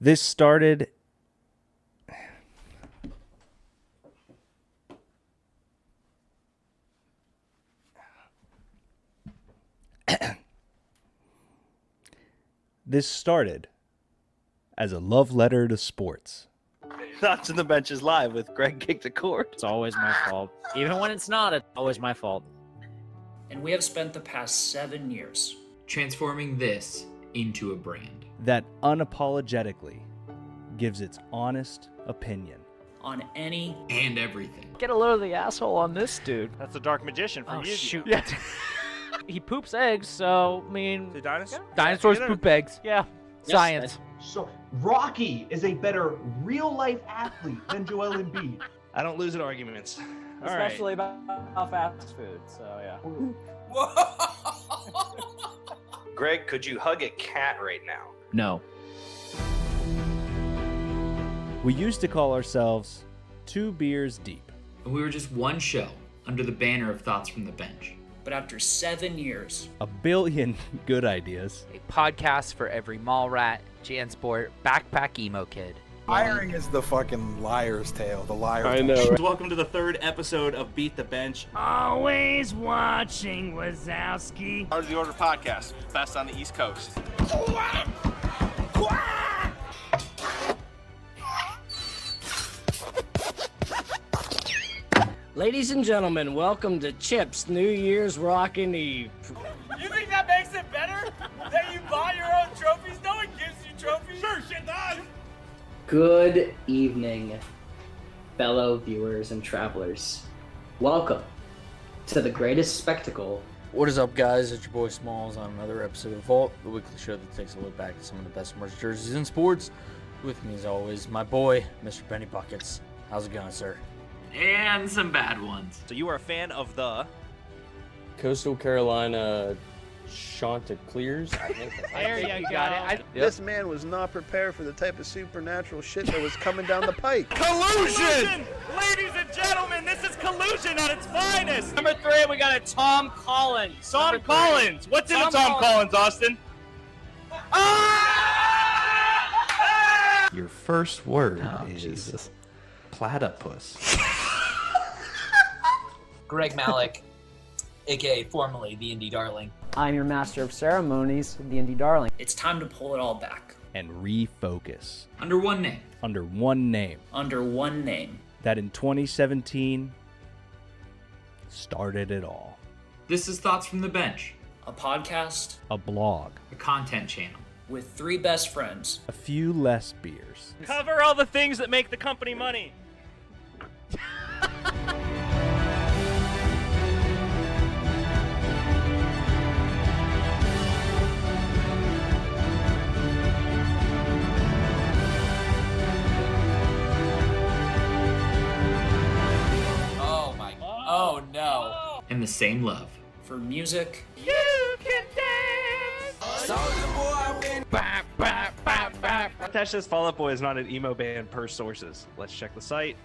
This started... This started as a love letter to sports. Thoughts on the Bench is live with Greg Kicked a Cord. It's always my fault. Even when it's not, it's always my fault. And we have spent the past 7 years transforming this into a brand that unapologetically gives its honest opinion on any and everything. Get a load of the asshole on this dude. That's the Dark Magician from Oh, Yu-Gi-Oh! shoot. Yeah. He poops eggs, so, I mean... The dinosaur? Dinosaurs Yeah, poop eggs. Yeah. Yes, Science. So Rocky is a better real-life athlete than Joel Embiid. I don't lose at arguments. All Especially about fast food, so yeah. Greg, could you hug a cat right now? No. We used to call ourselves Two Beers Deep. And we were just one show under the banner of Thoughts from the Bench. But after 7 years, A billion good ideas. A podcast for every mall rat, Jansport, backpack emo kid. Hiring is the fucking liar's tale, the liar. I know. Right? Welcome to the 3rd episode of Beat the Bench. Always watching Wazowski. How's the Order podcast? Best on the East Coast. Ladies and gentlemen, welcome to Chip's New Year's Rockin' Eve. You think that makes it better? That you buy your own trophies? No one gives you trophies. Sure, shit does. Good evening, fellow viewers and travelers. Welcome to the greatest spectacle. What is up, guys? It's your boy Smalls on another episode of Vault, the weekly show that takes a look back at some of the best merch jerseys in sports. With me, as always, my boy, Mr. Benny Buckets. How's it going, sir? And some bad ones. So you are a fan of the... Coastal Carolina Chanticleers. I think There you got it. This man was not prepared for the type of supernatural shit that was coming down the pike. Collusion! Ladies and gentlemen, this is collusion at its finest. Number 3, we got a Tom Collins. Tom Collins. What's in a Tom Collins, Austin? Your first word is platypus. Greg Malik, aka formerly the Indie Darling. I'm your master of ceremonies, the Indie Darling. it's time to pull it all back And refocus. Under one name. Under one name. under one name. That in 2017 started it all. This is Thoughts from the Bench, A podcast A blog. a content channel. with 3 best friends. A few less beers. Cover all the things that make the company money. Oh my. Oh no. And the same love. For music, You can dance. Attach this Fall Out Boy is not an emo band per sources. Let's check the site.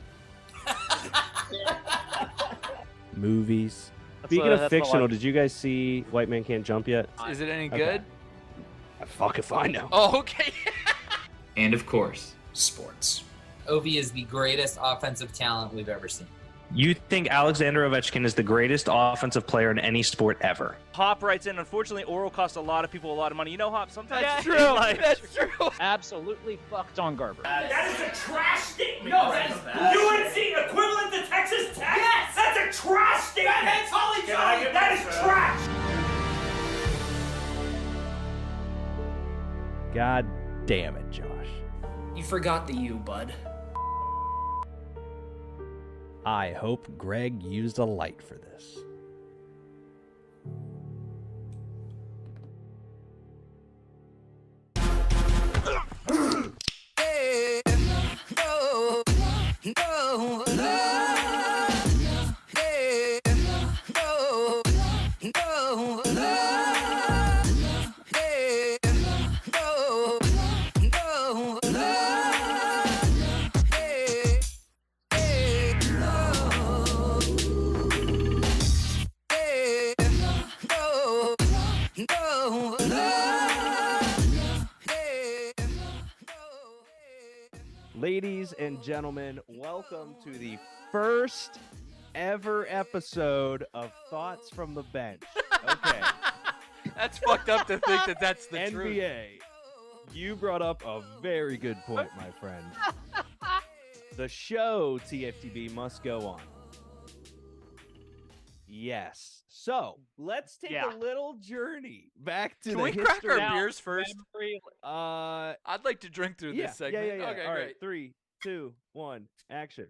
Movies. Speaking of fictional, did you guys see White Man Can't Jump yet? Is it any Okay. good? Fuck if I know. Oh, okay. And of course, sports. Ovi is the greatest offensive talent we've ever seen. You think Alexander Ovechkin is the greatest offensive player in any sport ever? Hop writes in, unfortunately, oral costs a lot of people a lot of money. You know, Hop, sometimes... That's in true. life- That's true. Absolutely fucked on Garber. That is a trash statement. No, that is UNC equivalent to Texas Tech. Yes, that's a trash statement. That's Holly Johnny. That is trash. God damn it, Josh. You forgot the U, bud. I hope Greg used a light for this. Ladies and gentlemen, welcome to the first ever episode of Thoughts from the Bench. Okay. That's fucked up to think that that's the NBA, you brought up a very good point, my friend. The show, TFTB, must go on. Yes. So, let's take a little journey back to Can the we history. crack our beers first? I'd like to drink through Yeah, this segment. Yeah. Okay, All great. right, 3, 2, 1, action.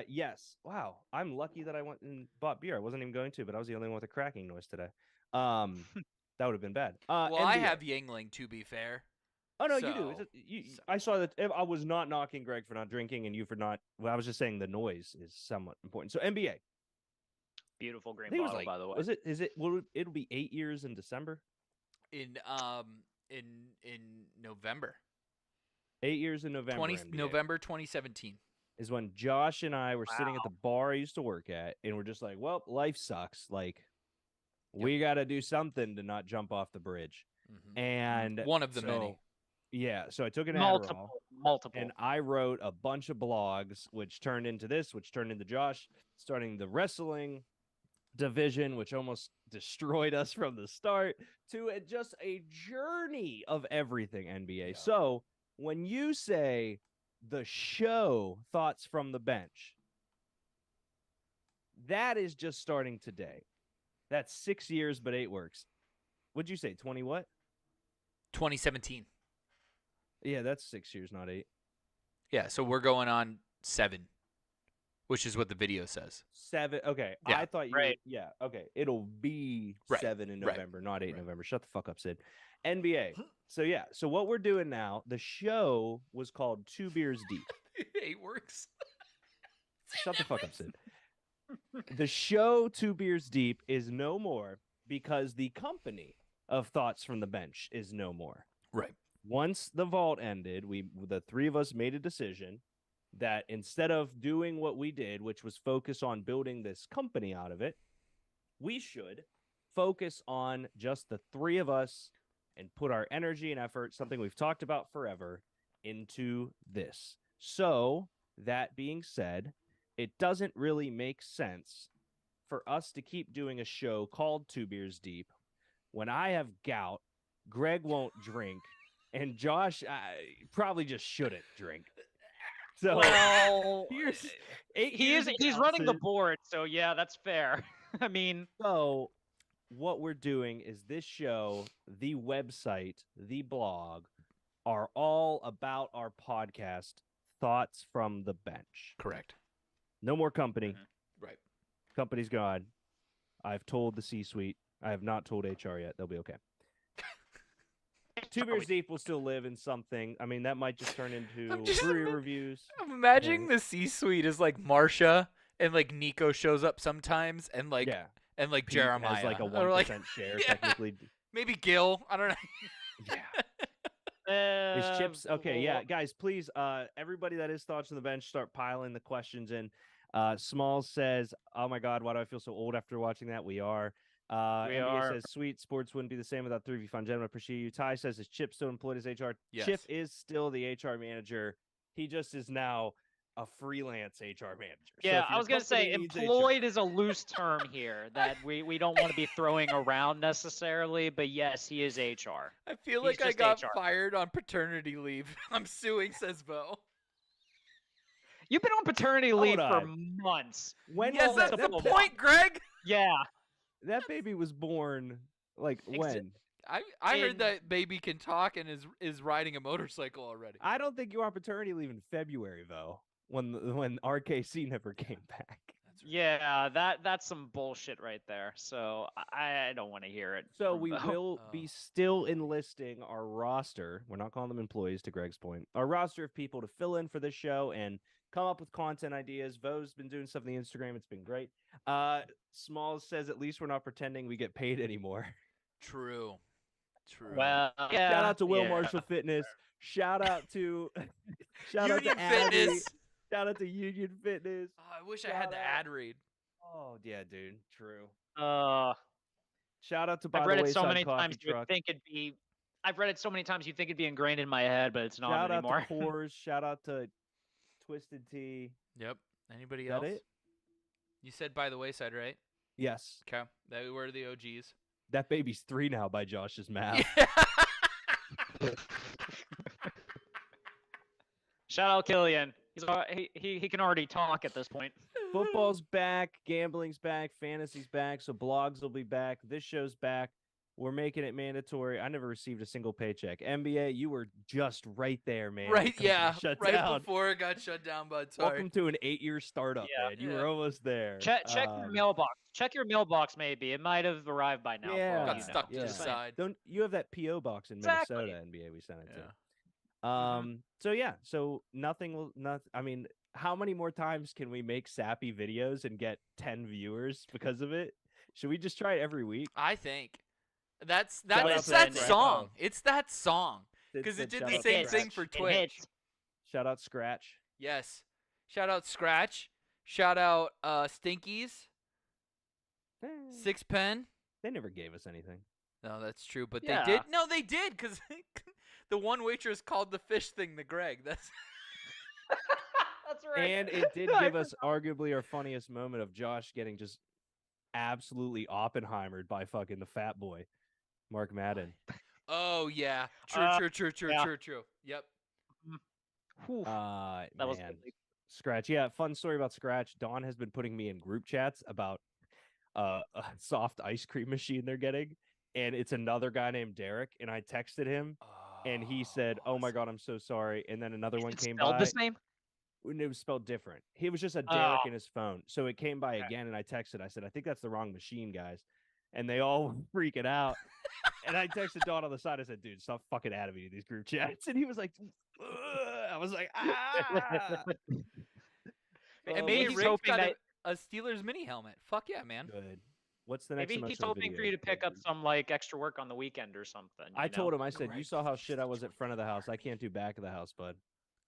Yes. Wow. I'm lucky that I went and bought beer. I wasn't even going to, but I was the only one with a cracking noise today. That would have been bad. Well, I NBA. have Yingling, to be fair. Oh no, So- you do. I saw that. I was not knocking Greg for not drinking, and you for not. Well, I was just saying the noise is somewhat important. So NBA. Beautiful green I think it was bottle, like, by the way. was it? Is it? Well, it'll be 8 years in December. In November. 8 years in November. NBA November 2017. is when Josh and I were sitting at the bar I used to work at, and we're just like, "Well, life sucks. Like, we got to do something to not jump off the bridge." And One of the many. Yeah, so I took an Multiple. and I wrote a bunch of blogs, which turned into this, which turned into Josh starting the wrestling division, which almost destroyed us from the start, to just a journey of everything NBA. So when you say the show Thoughts from the Bench, that is just starting today. That's 6 years, but 8 works. What'd you say? 20 what? 2017. Yeah, that's 6 years, not 8. Yeah, so we're going on 7, which is what the video says. 7. Okay, Yeah, I thought you. right. Yeah. Okay, it'll be Right, 7 in right, November, not 8 November. Shut the fuck up, Sid. NBA. So yeah. So what we're doing now? The show was called 2 Beers Deep. 8 works. Shut the fuck up, Sid. The show 2 Beers Deep is no more because the company of Thoughts from the Bench is no more. Right. Once the vault ended, the 3 of us made a decision that instead of doing what we did, which was focus on building this company out of it, we should focus on just the 3 of us and put our energy and effort, something we've talked about forever, into this. So, that being said, it doesn't really make sense for us to keep doing a show called 2 Beers Deep when I have gout, Greg won't drink, and Josh probably just shouldn't drink. So Well, he's running the board, so yeah, that's fair. I mean, so what we're doing is this show, the website, the blog, are all about our podcast, Thoughts from the Bench. Correct. No more company. Right. Company's gone. I've told the C-suite. I have not told HR yet. They'll be okay. 2 Beers Deep will still live in something. I mean, that might just turn into brewery reviews. I'm imagining the C-suite is like Marsha and like Nico shows up sometimes and like and like Pete Jeremiah has like a 1% Or, like, share yeah. technically. Maybe Gil. I don't know. Is Chips okay? Yeah, guys, please, everybody that is Thoughts on the Bench, start piling the questions in. Smalls says, "Oh my God, why do I feel so old after watching that?" We are. NBA says, "Sweet sports wouldn't be the same without 3 of you fun gentlemen. Appreciate you." Ty says, "Is Chip still employed as HR?" Yes. Chip is still the HR manager. He just is now a freelance HR manager. So yeah, if I your was gonna say company needs employed is a loose term here that we don't want to be throwing around necessarily, but yes, he is HR. I feel He's like I just got HR. fired on paternity leave. I'm suing, says Bo. You've been on paternity leave Hold for on. months. When Yes, was that's that? the point, Greg. Yeah. That baby was born like when? I heard that baby can talk and is riding a motorcycle already. I don't think you were on paternity leave in February though, when RKC never came back. Yeah, that's some bullshit right there. So I don't want to hear it. So from we Bo. will be still enlisting our roster. We're not calling them employees, to Greg's point. Our roster of people to fill in for this show and come up with content ideas. Vo's been doing stuff on the Instagram. It's been great. Smalls says, "At least we're not pretending we get paid anymore." True. Well, yeah. Shout out to Will yeah. Marshall Fitness. Shout out to Union Abby. Fitness. Shout out to Union Fitness. Oh, I wish I had the ad read. Oh yeah, dude. True. Shout out to By I've the read it so Wayside many Coffee times you would Truck. think it'd be I've read it so many times. You think it'd be ingrained in my head, but it's not Shout out anymore. to Coors. Shout out to Twisted Tea. Yep. Anybody Is that else? it? You said By the Wayside, right? Yes. Okay. They were the OGs. That baby's 3 now by Josh's math. Shout out Killian. He can already talk at this point. Football's back, gambling's back, fantasy's back, so blogs will be back. This show's back. We're making it mandatory. I never received a single paycheck. NBA, you were just right there, man. Right, Company yeah. shut Right down. before it got shut down, bud. Sorry. Welcome to an 8-year startup, man. You were almost there. Check your mailbox. Check your mailbox, maybe. It might have arrived by now. Yeah. Got stuck to the Yeah. side. Don't you have that PO box in Exactly. Minnesota? NBA, we sent it to. So yeah, so nothing will not. I mean, how many more times can we make sappy videos and get 10 viewers because of it? Should we just try it every week? I think it's Shout out that to Scratch. song. It's that song Sid because it said did shout the out same Scratch. thing for Twitch. Shout out Scratch. Yes. Shout out Scratch. Shout out Stinkies. Six Pen. They never gave us anything. No, that's true, but Yeah. they did. No, they did because the one waitress called the fish thing the Greg. That's That's right. And it did give us arguably our funniest moment of Josh getting just absolutely Oppenheimered by fucking the fat boy, Mark Madden. Oh yeah. True. Yep. That was Man. good. Scratch. Yeah, fun story about Scratch. Dawn has been putting me in group chats about a soft ice cream machine they're getting, and it's another guy named Derek, and I texted him and he said, "Oh my god, I'm so sorry." And then another one came Spelled by. the same? And it was spelled different. He was just a Derek in his phone. So it came by again, and I texted. I said, "I think that's the wrong machine, guys." And they all freaking out. And I texted Dawn on the side. I said, "Dude, stop fucking adding me to these group chats." And he was like, "Ugh." I was like, "Ah." And Oh, maybe he's Rick hoping got that- a Steelers mini helmet. Fuck yeah, man. Good. What's the next? Maybe he's hoping for you to pick up some like extra work on the weekend or something. I told him. I said, "You Greg saw how shit I was at front of the house. I can't do back of the house, bud."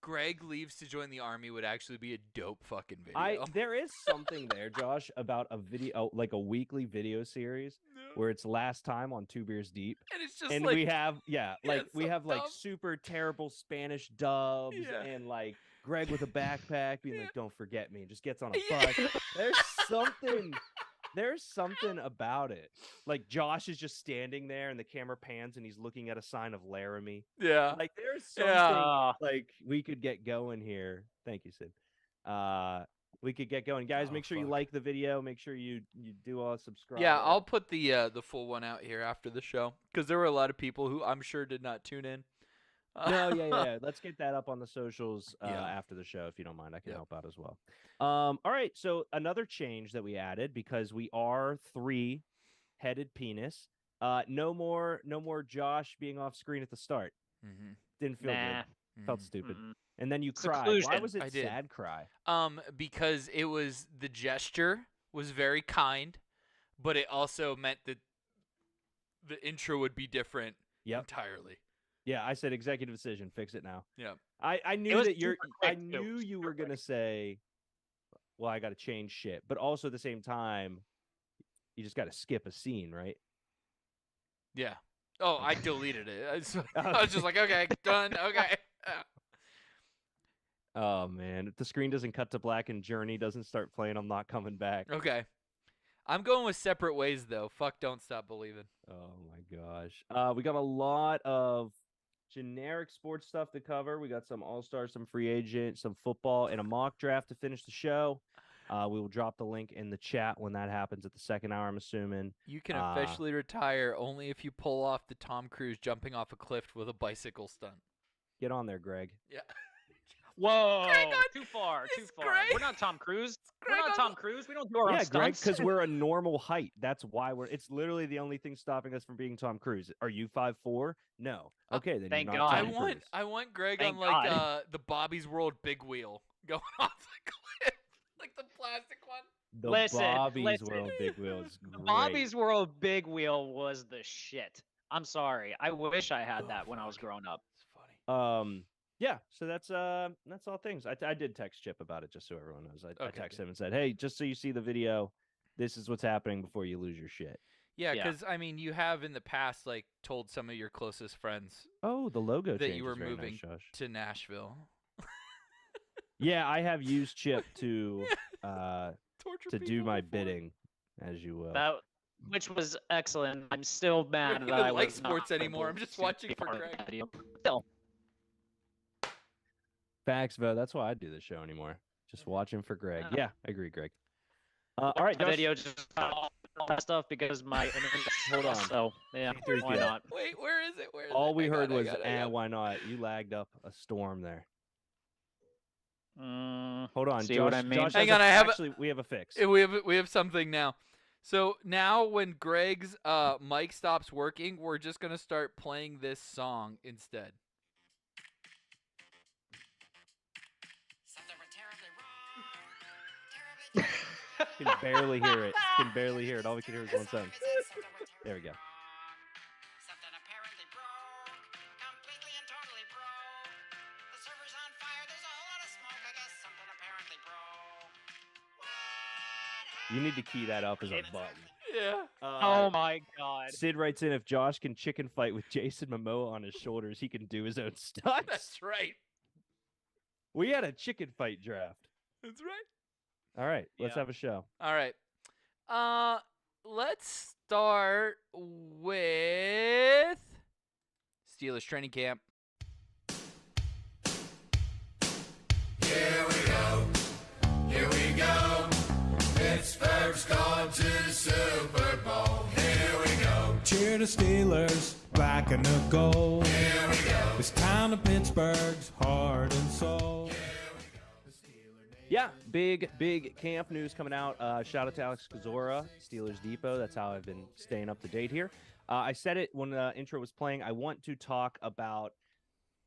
Greg leaves to join the army would actually be a dope fucking video. There is something there, Josh, about a video, like a weekly video series where it's Last Time on Two Beers Deep, And it's just and like we have we so have like dumb. super terrible Spanish dubs Yeah. and like Greg with a backpack being like, "Don't forget me," and just gets on a Yeah. bus. There's something about it. Like Josh is just standing there and the camera pans and he's looking at a sign of Laramie. Yeah. Like there's something Yeah. like we could get going here. Thank you, Sid. We could get going. Guys, make sure you like the video. Make sure you do all subscribe. Yeah, I'll put the full one out here after the show because there were a lot of people who I'm sure did not tune in. No, yeah. Let's get that up on the socials Yeah. after the show, if you don't mind. I can help out as well. All right. So another change that we added because we are 3-headed penis. No more Josh being off screen at the start. Mhm. Didn't feel Nah. good. Felt stupid. Mm-mm. And then you cried. Why Seclusion. was it I did. sad cry? Because it was the gesture was very kind, but it also meant that the intro would be different entirely. Yeah, I said executive decision. Fix it now. Yeah. I knew was that you're. super I quick, too. knew you Super were gonna say, "Well, I got to change shit," but also at the same time, you just got to skip a scene, right? Yeah. Oh, I deleted it. I was just like, okay, done. Okay. Oh man, if the screen doesn't cut to black and Journey doesn't start playing, I'm not coming back. Okay. I'm going with Separate Ways though. Fuck, Don't Stop Believing. Oh my gosh. We got a lot of generic sports stuff to cover. We got some All-Star, some free agent, some football, and a mock draft to finish the show. We will drop the link in the chat when that happens at the second hour, I'm assuming. You can officially retire only if you pull off the Tom Cruise jumping off a cliff with a bicycle stunt. Get on there, Greg. Yeah. Whoa! Greg on- Too far. Too it's far. Greg. We're not Tom Cruise. We're Greg not on Tom Cruise. We don't do our own Yeah, Greg, stunts. because we're a normal height. That's why we're. It's literally the only thing stopping us from being Tom Cruise. Are you 5'4"? No. Okay, then thank you're not God. Tom Cruise. I want Greg Thank on like God. the Bobby's World big wheel going off the cliff, like the plastic one. The Listen, Bobby's listen. World Big Wheel is The great. Bobby's World Big Wheel was the shit. I'm sorry. I wish I had that when I was growing up. It's funny. Yeah, so that's all things. I did text Chip about it just so everyone knows. I Okay, texted good. him and said, "Hey, just so you see the video, this is what's happening before you lose your shit." Yeah, Yeah. because I mean, you have in the past like told some of your closest friends Oh, the logo that change you were is very moving nice, Josh. to Nashville. Yeah, I have used Chip to Torture to do people my for it. bidding, as you will. That, which was excellent. I'm still mad I that don't I like was sports not anymore. able I'm just to watching be for part of Greg. that deal. Still, Facts, Vo. That's why I do the show anymore. Just watching for Greg. Yeah, I agree, Greg. All right, the Josh. video just all that stuff because my internet. Hold on. So yeah, Here's why the- not? Wait, where is it? Where is All it? we I got heard it, I was, got it, I got it. why not? You lagged up a storm there. Mm, Hold on, see Josh. what I mean? Josh Hang has on, I have a- actually, we have a fix. We have something now. So now when Greg's mic stops working, we're just gonna start playing this song instead. Can barely hear it. Can barely hear it. All we can hear is one sentence. There we go. You need to key that up as a button. Yeah. Oh my god. Sid writes in, if Josh can chicken fight with Jason Momoa on his shoulders, he can do his own stunts. That's right. We had a chicken fight draft. That's right. All right, let's Yeah. have a show. All right. Let's start with Steelers training camp. Here we go. Here we go. Pittsburgh's gone to the Super Bowl. Here we go. Cheer the Steelers, black and the gold. Here we go. This town of Pittsburgh's heart and soul. Yeah, big camp news coming out. Shout out to Alex Kozora, Steelers Depot. That's how I've been staying up to date here. I said it when the intro was playing. I want to talk about,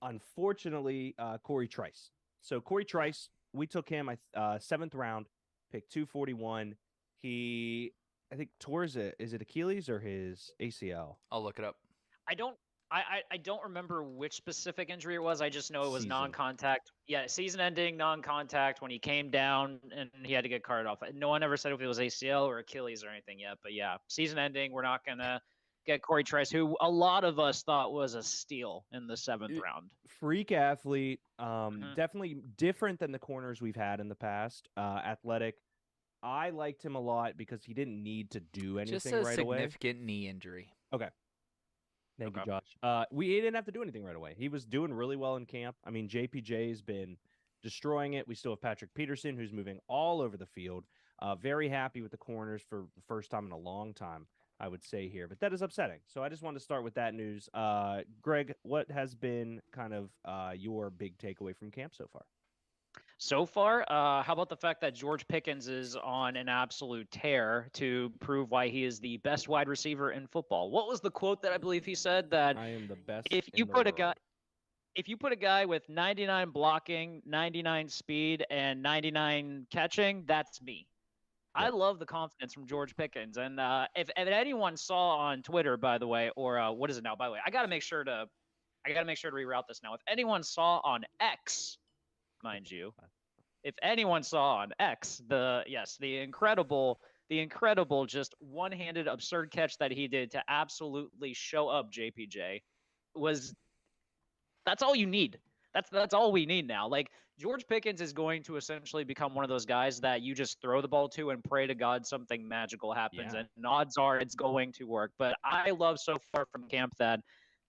unfortunately, Corey Trice. So Corey Trice, we took him 7th round, pick 241. He, I think, tore is it Achilles or his ACL? I'll look it up. I don't remember which specific injury it was. I just know it was Season. non-contact. Yeah, season-ending non-contact when he came down and he had to get carted off. No one ever said if it was ACL or Achilles or anything yet. But yeah, season-ending. We're not gonna get Corey Trice, who a lot of us thought was a steal in the 7th round. Freak athlete, definitely different than the corners we've had in the past. Athletic. I liked him a lot because he didn't need to do anything Just a right away. significant knee injury. Okay. Thank you, Josh. We didn't have to do anything right away. He was doing really well in camp. I mean, JPJ's been destroying it. We still have Patrick Peterson, who's moving all over the field. Very happy with the corners for the first time in a long time, I would say here. But that is upsetting. So I just wanted to start with that news. Greg, what has been kind of your big takeaway from camp so far? So far, how about the fact that George Pickens is on an absolute tear to prove why he is the best wide receiver in football? What was the quote that I believe he said? That I am the best. if you put a guy with 99 blocking, 99 speed, and 99 catching, that's me. I love the confidence from George Pickens. And if anyone saw on Twitter, by the way, or what is it now? By the way, I gotta make sure to reroute this now. If anyone saw on X, mind you, if anyone saw on X the incredible just one-handed absurd catch that he did to absolutely show up JPJ, that's all you need. That's all we need now. Like, George Pickens is going to essentially become one of those guys that you just throw the ball to and pray to God something magical happens, Yeah. and odds are it's going to work. But I love so far from camp that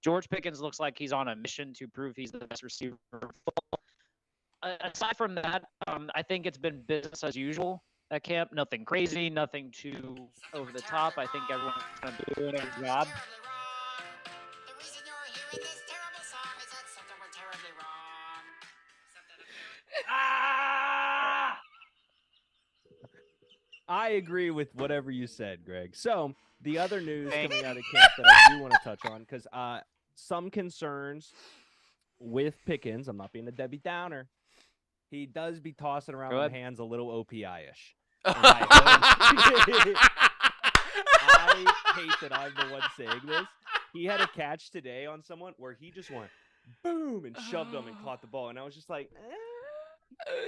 George Pickens looks like he's on a mission to prove he's the best receiver in football. Aside from that, I think it's been business as usual at camp. Nothing crazy, nothing too over the top. I think everyone's kind of doing their job. I agree with whatever you said, Greg. So the other news coming out of camp that I do want to touch on, because some concerns with Pickens. I'm not being a Debbie Downer. He does be tossing around the hands a little OPI-ish. I hate that I'm the one saying this. He had a catch today on someone where he just went boom and shoved him and caught the ball, and I was just like,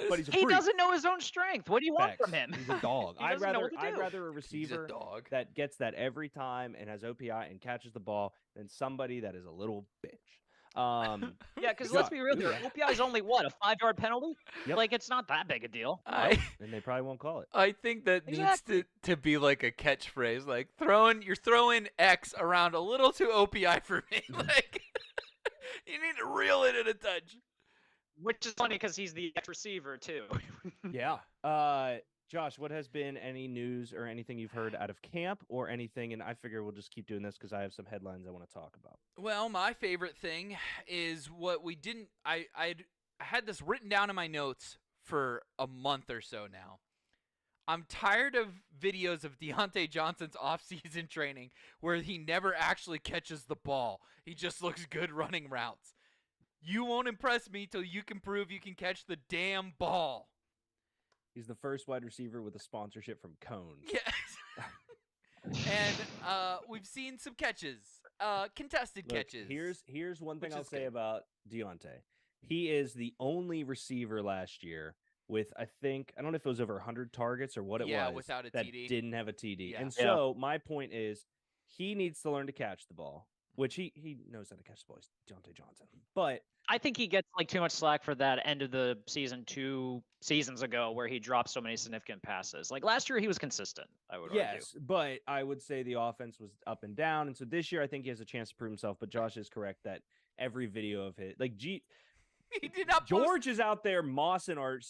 but he's a He freak. doesn't know his own strength. What do you want Facts. from him? He's a dog. He I'd doesn't know what to I'd do. rather a receiver dog. that gets that every time and has OPI and catches the ball than somebody that is a little bitch. Yeah, because let's be real here. OPI is only what, a 5-yard penalty? Yep. Like it's not that big a deal. I and they probably won't call it. I think that Exactly. needs to be like a catchphrase, like you're throwing X around a little too OPI for me. Like you need to reel it in a touch. Which is funny because he's the X receiver too. Yeah. Josh, what has been any news or anything you've heard out of camp or anything? And I figure we'll just keep doing this because I have some headlines I want to talk about. Well, my favorite thing is what we didn't. I had this written down in my notes for a month or so now. I'm tired of videos of Deontay Johnson's off-season training where he never actually catches the ball. He just looks good running routes. You won't impress me till you can prove you can catch the damn ball. He's the first wide receiver with a sponsorship from Cones. Yes. And we've seen some catches, contested Look, catches. Here's one thing which I'll is say good. about Deontay. He is the only receiver last year with, I don't know if it was over 100 targets or what it Yeah, was, without a that TD. didn't have a TD. Yeah. And so my point is he needs to learn to catch the ball, which he knows how to catch the ball. He's Deontay Johnson. But I think he gets like too much slack for that end of the season 2 seasons ago where he dropped so many significant passes. Like last year he was consistent, I would argue. yes, but I would say the offense was up and down. And so this year I think he has a chance to prove himself. But Josh is correct that every video of his, like He did not post- George is out there mossing our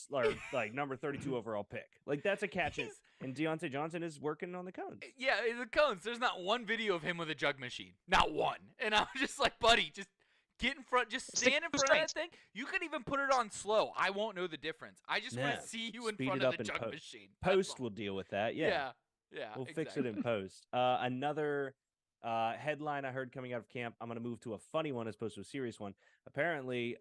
like number 32 overall pick. Like that's a catch. And Deontay Johnson is working on the cones. Yeah, the cones. There's not one video of him with a jug machine. Not one. And I'm just like, buddy, just get in front. Just stand in front of that thing. You can even put it on slow. I won't know the difference. I just want Yeah. to see you in Speed front it of up the in jug machine. Post will deal with that. Yeah. Yeah. We'll fix it in post. Another headline I heard coming out of camp. I'm going to move to a funny one as opposed to a serious one. Apparently,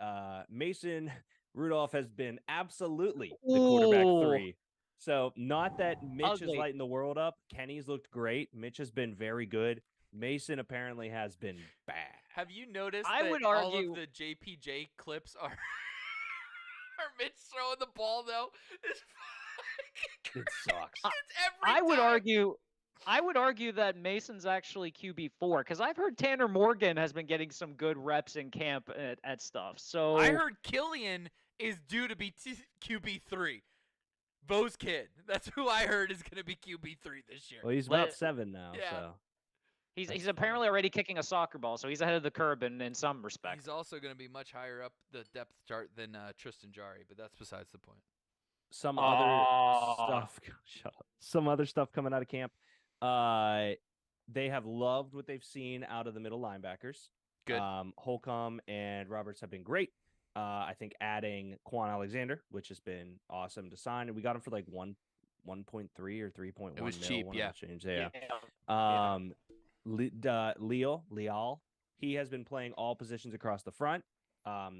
Mason Rudolph has been absolutely the quarterback Ooh. 3. So not that Mitch is Ugly. lighting the world up. Kenny's looked great. Mitch has been very good. Mason apparently has been bad. Have you noticed I that would all argue- of the JPJ clips are Mitch throwing the ball though? It sucks. It's every I would time. argue that Mason's actually QB4 because I've heard Tanner Morgan has been getting some good reps in camp at stuff. So I heard Killian is due to be QB3. Bo's kid. That's who I heard is going to be QB3 this year. Well, he's about 7 now. Yeah. So he's apparently already kicking a soccer ball, so he's ahead of the curve in some respects. He's also going to be much higher up the depth chart than Tristan Jari, but that's besides the point. some other stuff. Shut up. Some other stuff coming out of camp. They have loved what they've seen out of the middle linebackers. Good. Holcomb and Roberts have been great. I think adding Quan Alexander, which has been awesome to sign, and we got him for like 1.3 or 3.1. It was mil, cheap, one yeah. change, yeah. Leal, he has been playing all positions across the front.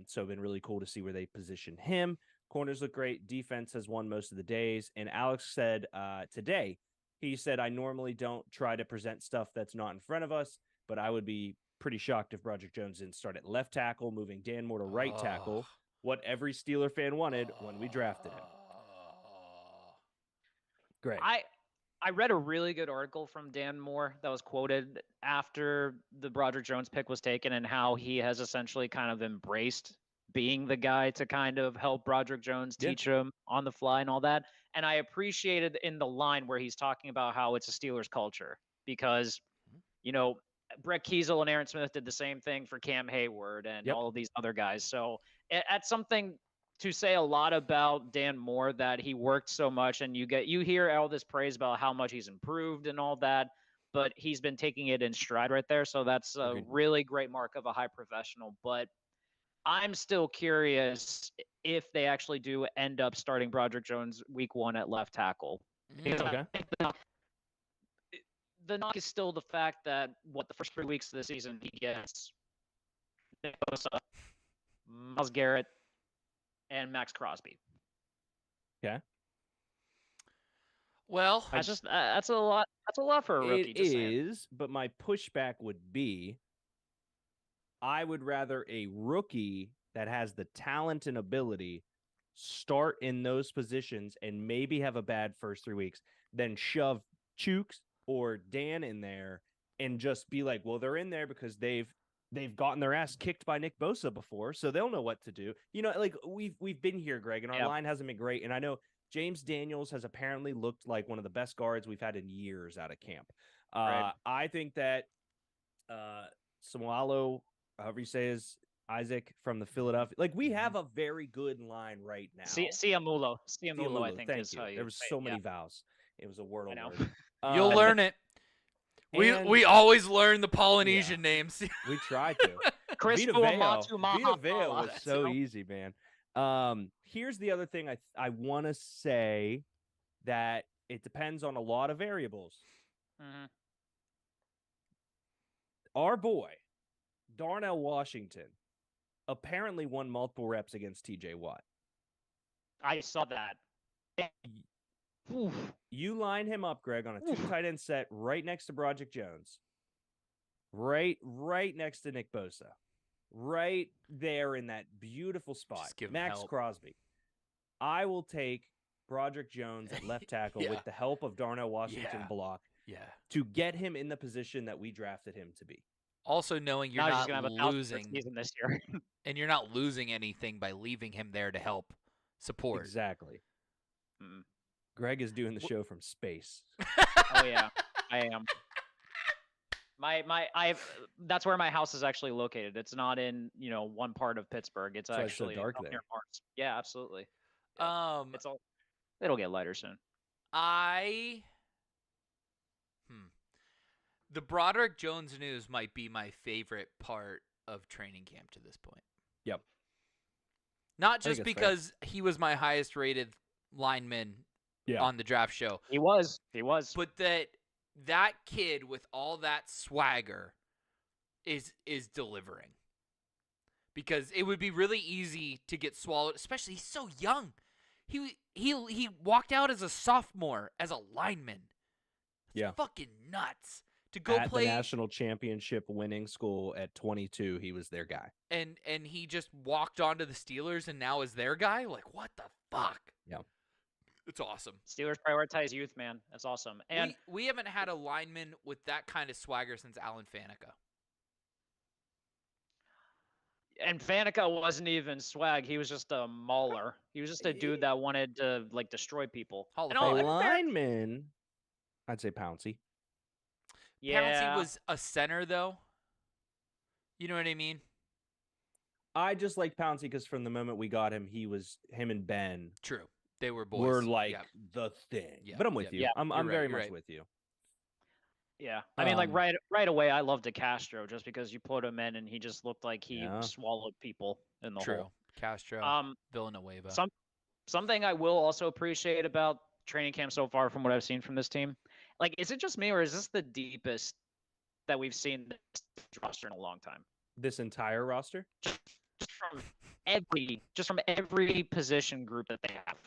So been really cool to see where they position him. Corners look great. Defense has won most of the days. And Alex said today, he said, I normally don't try to present stuff that's not in front of us, but I would be pretty shocked if Broderick Jones didn't start at left tackle, moving Dan Moore to right tackle, what every Steeler fan wanted when we drafted him. Great. I read a really good article from Dan Moore that was quoted after the Broderick Jones pick was taken and how he has essentially kind of embraced being the guy to kind of help Broderick Jones teach him on the fly and all that. And I appreciated in the line where he's talking about how it's a Steelers culture because, you know, Brett Kiesel and Aaron Smith did the same thing for Cam Hayward and all of these other guys. So that's something to say a lot about Dan Moore, that he worked so much, and you hear all this praise about how much he's improved and all that, but he's been taking it in stride right there. So that's a really great mark of a high professional. But I'm still curious if they actually do end up starting Broderick Jones week 1 at left tackle. Because I think the knock is still the fact that the first 3 weeks of the season he gets Nick Bosa, Myles Garrett, and Max Crosby. Okay. Well, that's a lot. That's a lot for a rookie. It just saying. is, but my pushback would be, I would rather a rookie that has the talent and ability start in those positions and maybe have a bad first 3 weeks, then shove Chooks or Dan in there and just be like, well, they're in there because they've gotten their ass kicked by Nick Bosa before, so they'll know what to do. You know, like we've been here, Greg, and our line hasn't been great. And I know James Daniels has apparently looked like one of the best guards we've had in years out of camp. Right. I think that Samualo, however you say his Isaac from the Philadelphia, like we have a very good line right now. Siamulo, I think Thank is you. how you There was say so it, many yeah. vowels. It was a wordle know. word. You'll learn it. We always learn the Polynesian names. We try to. Chris Vita Fuamatu Veo Mahatala. was so easy, man. Here's the other thing I want to say, that it depends on a lot of variables. Mhm. Our boy, Darnell Washington, apparently won multiple reps against TJ Watt. I saw that. You line him up, Greg, on a 2 tight end set right next to Broderick Jones. Right next to Nick Bosa. Right there in that beautiful spot. Just give him Max help. Crosby. I will take Broderick Jones at left tackle Yeah. with the help of Darnell Washington Yeah. block Yeah. to get him in the position that we drafted him to be. Also knowing you're Now he's not gonna have 1,000 losing season this year. and you're not losing anything by leaving him there to help support. Exactly. Mm. Greg is doing the show from space. Oh yeah, I am. That's where my house is actually located. It's not in one part of Pittsburgh. It's That's why it's so actually dark up there. near Mars. Yeah, absolutely. It's all. It'll get lighter soon. The Broderick Jones news might be my favorite part of training camp to this point. Yep. Not I think just it's fair. because he was my highest rated lineman on the draft show. He was. But that kid with all that swagger is delivering. Because it would be really easy to get swallowed, especially he's so young. He walked out as a sophomore as a lineman. Yeah. Fucking nuts. To go At play the national championship winning school at 22, he was their guy. and he just walked onto the Steelers and now is their guy? Like, what the fuck? Yeah. It's awesome. Steelers prioritize youth, man. That's awesome. And we haven't had a lineman with that kind of swagger since Alan Faneca. Faneca wasn't even swag. He was just a mauler. He was just a dude that wanted to destroy people. Hall of And Fame. all- A lineman, I'd say Pouncey. Yeah. Pouncey was a center, though. You know what I mean? I just like Pouncey because from the moment we got him, him and Ben True. They were boys. were like Yeah. the thing. Yeah, But I'm with yeah, you. yeah. I'm You're right, very you're much right. with you. Yeah, I mean, like Um, right away, I loved DeCastro just because you put him in and he just looked like he Yeah. swallowed people in the True. hole. Castro. Villanueva. Something I will also appreciate about training camp so far, from what I've seen from this team, like, is it just me or is this the deepest that we've seen this roster in a long time? This entire roster? Just from every position group that they have.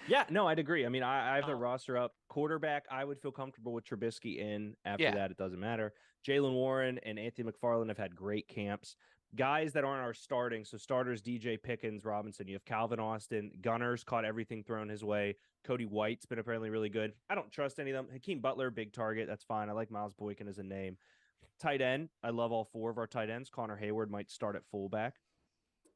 Yeah, no, I'd agree. I mean, I have the roster up. Quarterback, I would feel comfortable with Trubisky in. After Yeah. that, it doesn't matter. Jalen Warren and Anthony McFarland have had great camps. Guys that aren't our starting, so starters, DJ Pickens, Robinson. You have Calvin Austin. Gunners caught everything thrown his way. Cody White's been apparently really good. I don't trust any of them. Hakeem Butler, big target. That's fine. I like Miles Boykin as a name. Tight end, I love all 4 of our tight ends. Connor Hayward might start at fullback.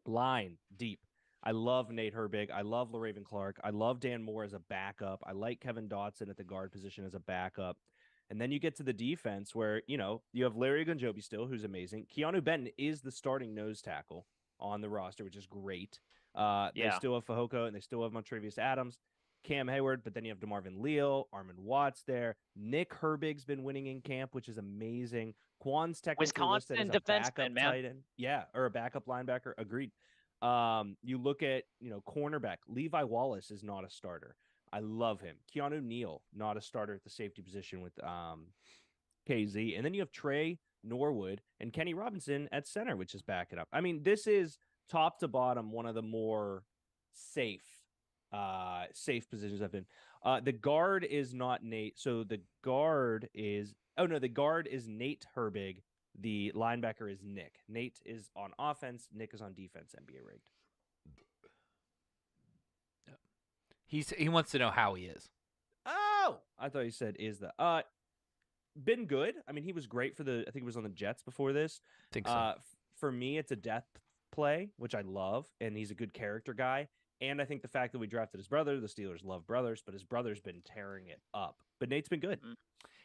Line, deep. I love Nate Herbig. I love LaRaven Clark. I love Dan Moore as a backup. I like Kevin Dotson at the guard position as a backup. And then you get to the defense where, you have Larry Gunjobi still, who's amazing. Keanu Benton is the starting nose tackle on the roster, which is great. They still have Fehoko and they still have Montrevious Adams, Cam Hayward, but then you have DeMarvin Leal, Armand Watts there. Nick Herbig's been winning in camp, which is amazing. Quan's technically listed as Wisconsin a backup defenseman, man. tight end. Yeah, or a backup linebacker. Agreed. You look at, cornerback. Levi Wallace is not a starter. I love him. Keanu Neal, not a starter at the safety position with KZ. And then you have Trey Norwood and Kenny Robinson at center, which is backing up. I mean, this is top to bottom one of the more safe positions I've been. The guard is not Nate. So the guard is Nate Herbig. The linebacker is Nick. Nate is on offense. Nick is on defense. NBA rigged. He wants to know how he is. Oh, I thought you said is the been good. I mean, he was great for I think he was on the Jets before this. Think so. For me, it's a depth play, which I love, and he's a good character guy. And I think the fact that we drafted his brother, the Steelers love brothers, but his brother's been tearing it up. But Nate's been good.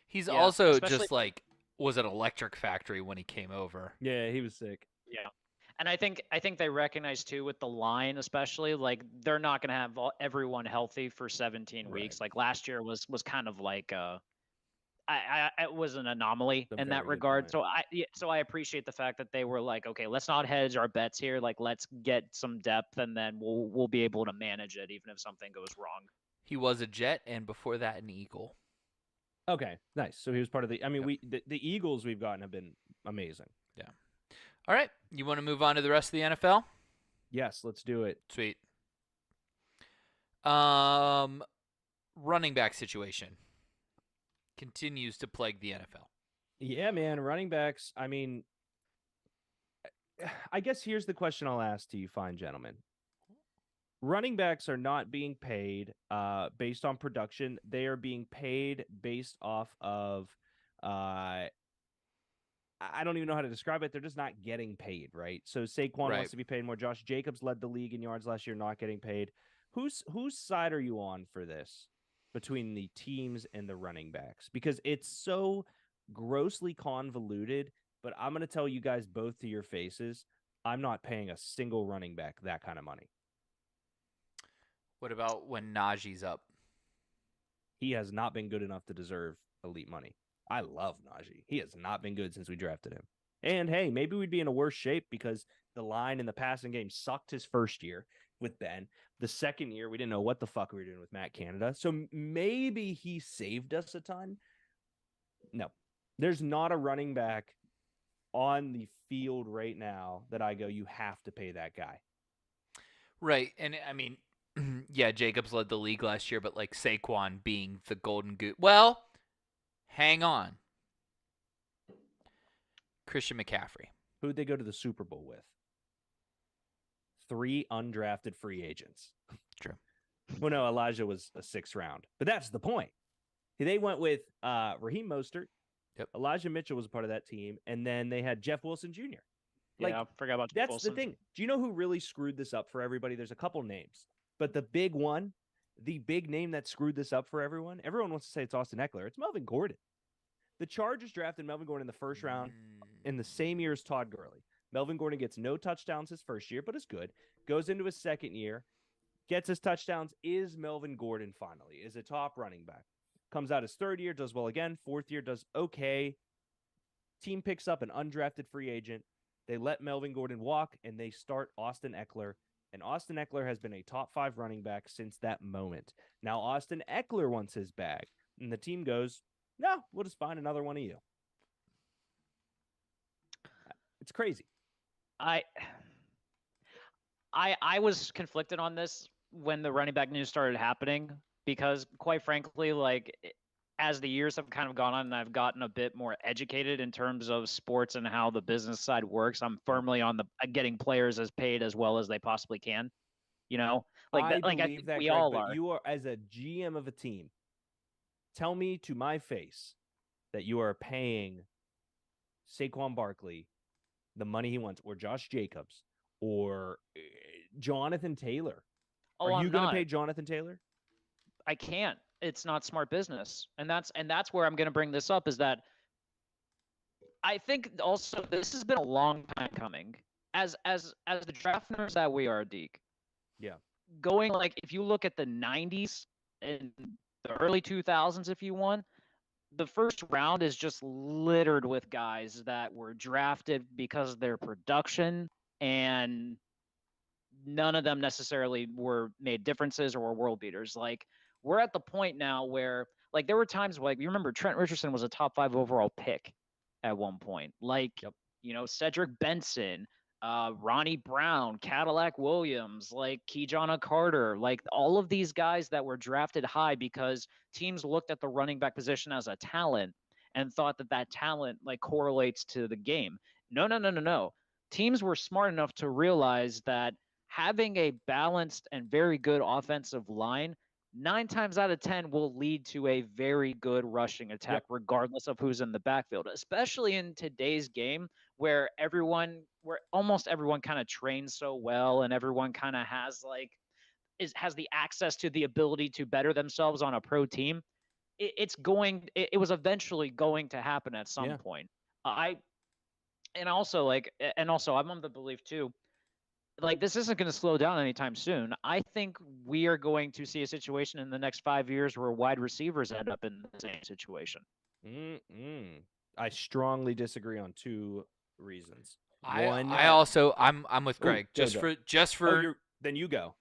He's also just like was an electric factory when he came over. Yeah, he was sick. Yeah. And I think they recognize too with the line, especially like they're not going to have everyone healthy for 17 weeks. Like last year was kind of like it was an anomaly in that regard. So I appreciate the fact that they were like, okay, let's not hedge our bets here. Like let's get some depth, and then we'll be able to manage it even if something goes wrong. He was a Jet, and before that, an Eagle. Okay, nice. So he was part of the. I mean, the Eagles we've gotten have been amazing. Yeah. All right, you want to move on to the rest of the NFL? Yes, let's do it. Sweet. Running back situation continues to plague the NFL. Yeah, man, running backs. I mean, I guess here's the question I'll ask to you, fine gentlemen. Running backs are not being paid based on production. They are being paid based off of I don't even know how to describe it. They're just not getting paid, right? So Saquon wants to be paid more. Josh Jacobs led the league in yards last year, not getting paid. Whose side are you on for this between the teams and the running backs? Because it's so grossly convoluted, but I'm going to tell you guys both to your faces, I'm not paying a single running back that kind of money. What about when Najee's up? He has not been good enough to deserve elite money. I love Najee. He has not been good since we drafted him. And hey, maybe we'd be in a worse shape because the line in the passing game sucked his first year with Ben. The second year, we didn't know what the fuck we were doing with Matt Canada. So maybe he saved us a ton. No, there's not a running back on the field right now that I go, you have to pay that guy. Right. And I mean, yeah, Jacobs led the league last year, but like Saquon being the golden goose. Well, hang on. Christian McCaffrey. Who'd they go to the Super Bowl with? 3 undrafted free agents. True. Well, no, Elijah was a 6th round. But that's the point. They went with Raheem Mostert. Yep. Elijah Mitchell was a part of that team. And then they had Jeff Wilson Jr. Yeah, I forgot about Jeff That's Wilson. the thing. Do you know who really screwed this up for everybody? There's a couple names. But the big one, the big name that screwed this up for everyone wants to say it's Austin Eckler. It's Melvin Gordon. The Chargers drafted Melvin Gordon in the first round in the same year as Todd Gurley. Melvin Gordon gets no touchdowns his first year, but is good. Goes into his second year, gets his touchdowns, is Melvin Gordon finally, is a top running back. Comes out his third year, does well again. Fourth year, does okay. Team picks up an undrafted free agent. They let Melvin Gordon walk, and they start Austin Eckler. And Austin Eckler has been a top 5 running back since that moment. Now, Austin Eckler wants his bag. And the team goes, no, we'll just find another one of you. It's crazy. I was conflicted on this when the running back news started happening because, quite frankly, like as the years have kind of gone on and I've gotten a bit more educated in terms of sports and how the business side works, I'm firmly on the getting players as paid as well as they possibly can. You know, I think we all are. You are, as a GM of a team, tell me to my face that you are paying Saquon Barkley the money he wants, or Josh Jacobs, or Jonathan Taylor. Are you going to pay Jonathan Taylor? I can't. It's not smart business. And that's where I'm going to bring this up is that I think also this has been a long time coming. As the draft nerds that we are, Deke. Yeah. Going like if you look at the 90s and the early 2000s if you want, the first round is just littered with guys that were drafted because of their production, and none of them necessarily were made differences or were world beaters. Like, we're at the point now where, like, there were times like you remember Trent Richardson was a top 5 overall pick at one point. Like, you know, Cedric Benson, Ronnie Brown, Cadillac Williams, like Keyjana Carter, like all of these guys that were drafted high because teams looked at the running back position as a talent and thought that that talent like correlates to the game. No. Teams were smart enough to realize that having a balanced and very good offensive line 9 times out of 10 will lead to a very good rushing attack, regardless of who's in the backfield, especially in today's game where almost everyone kind of trains so well and everyone kind of has has the access to the ability to better themselves on a pro team. It was eventually going to happen at some point. I'm of the belief too, this isn't going to slow down anytime soon. I think we are going to see a situation in the next 5 years where wide receivers end up in the same situation. I strongly disagree on 2 reasons. I'm with Greg. Then you go.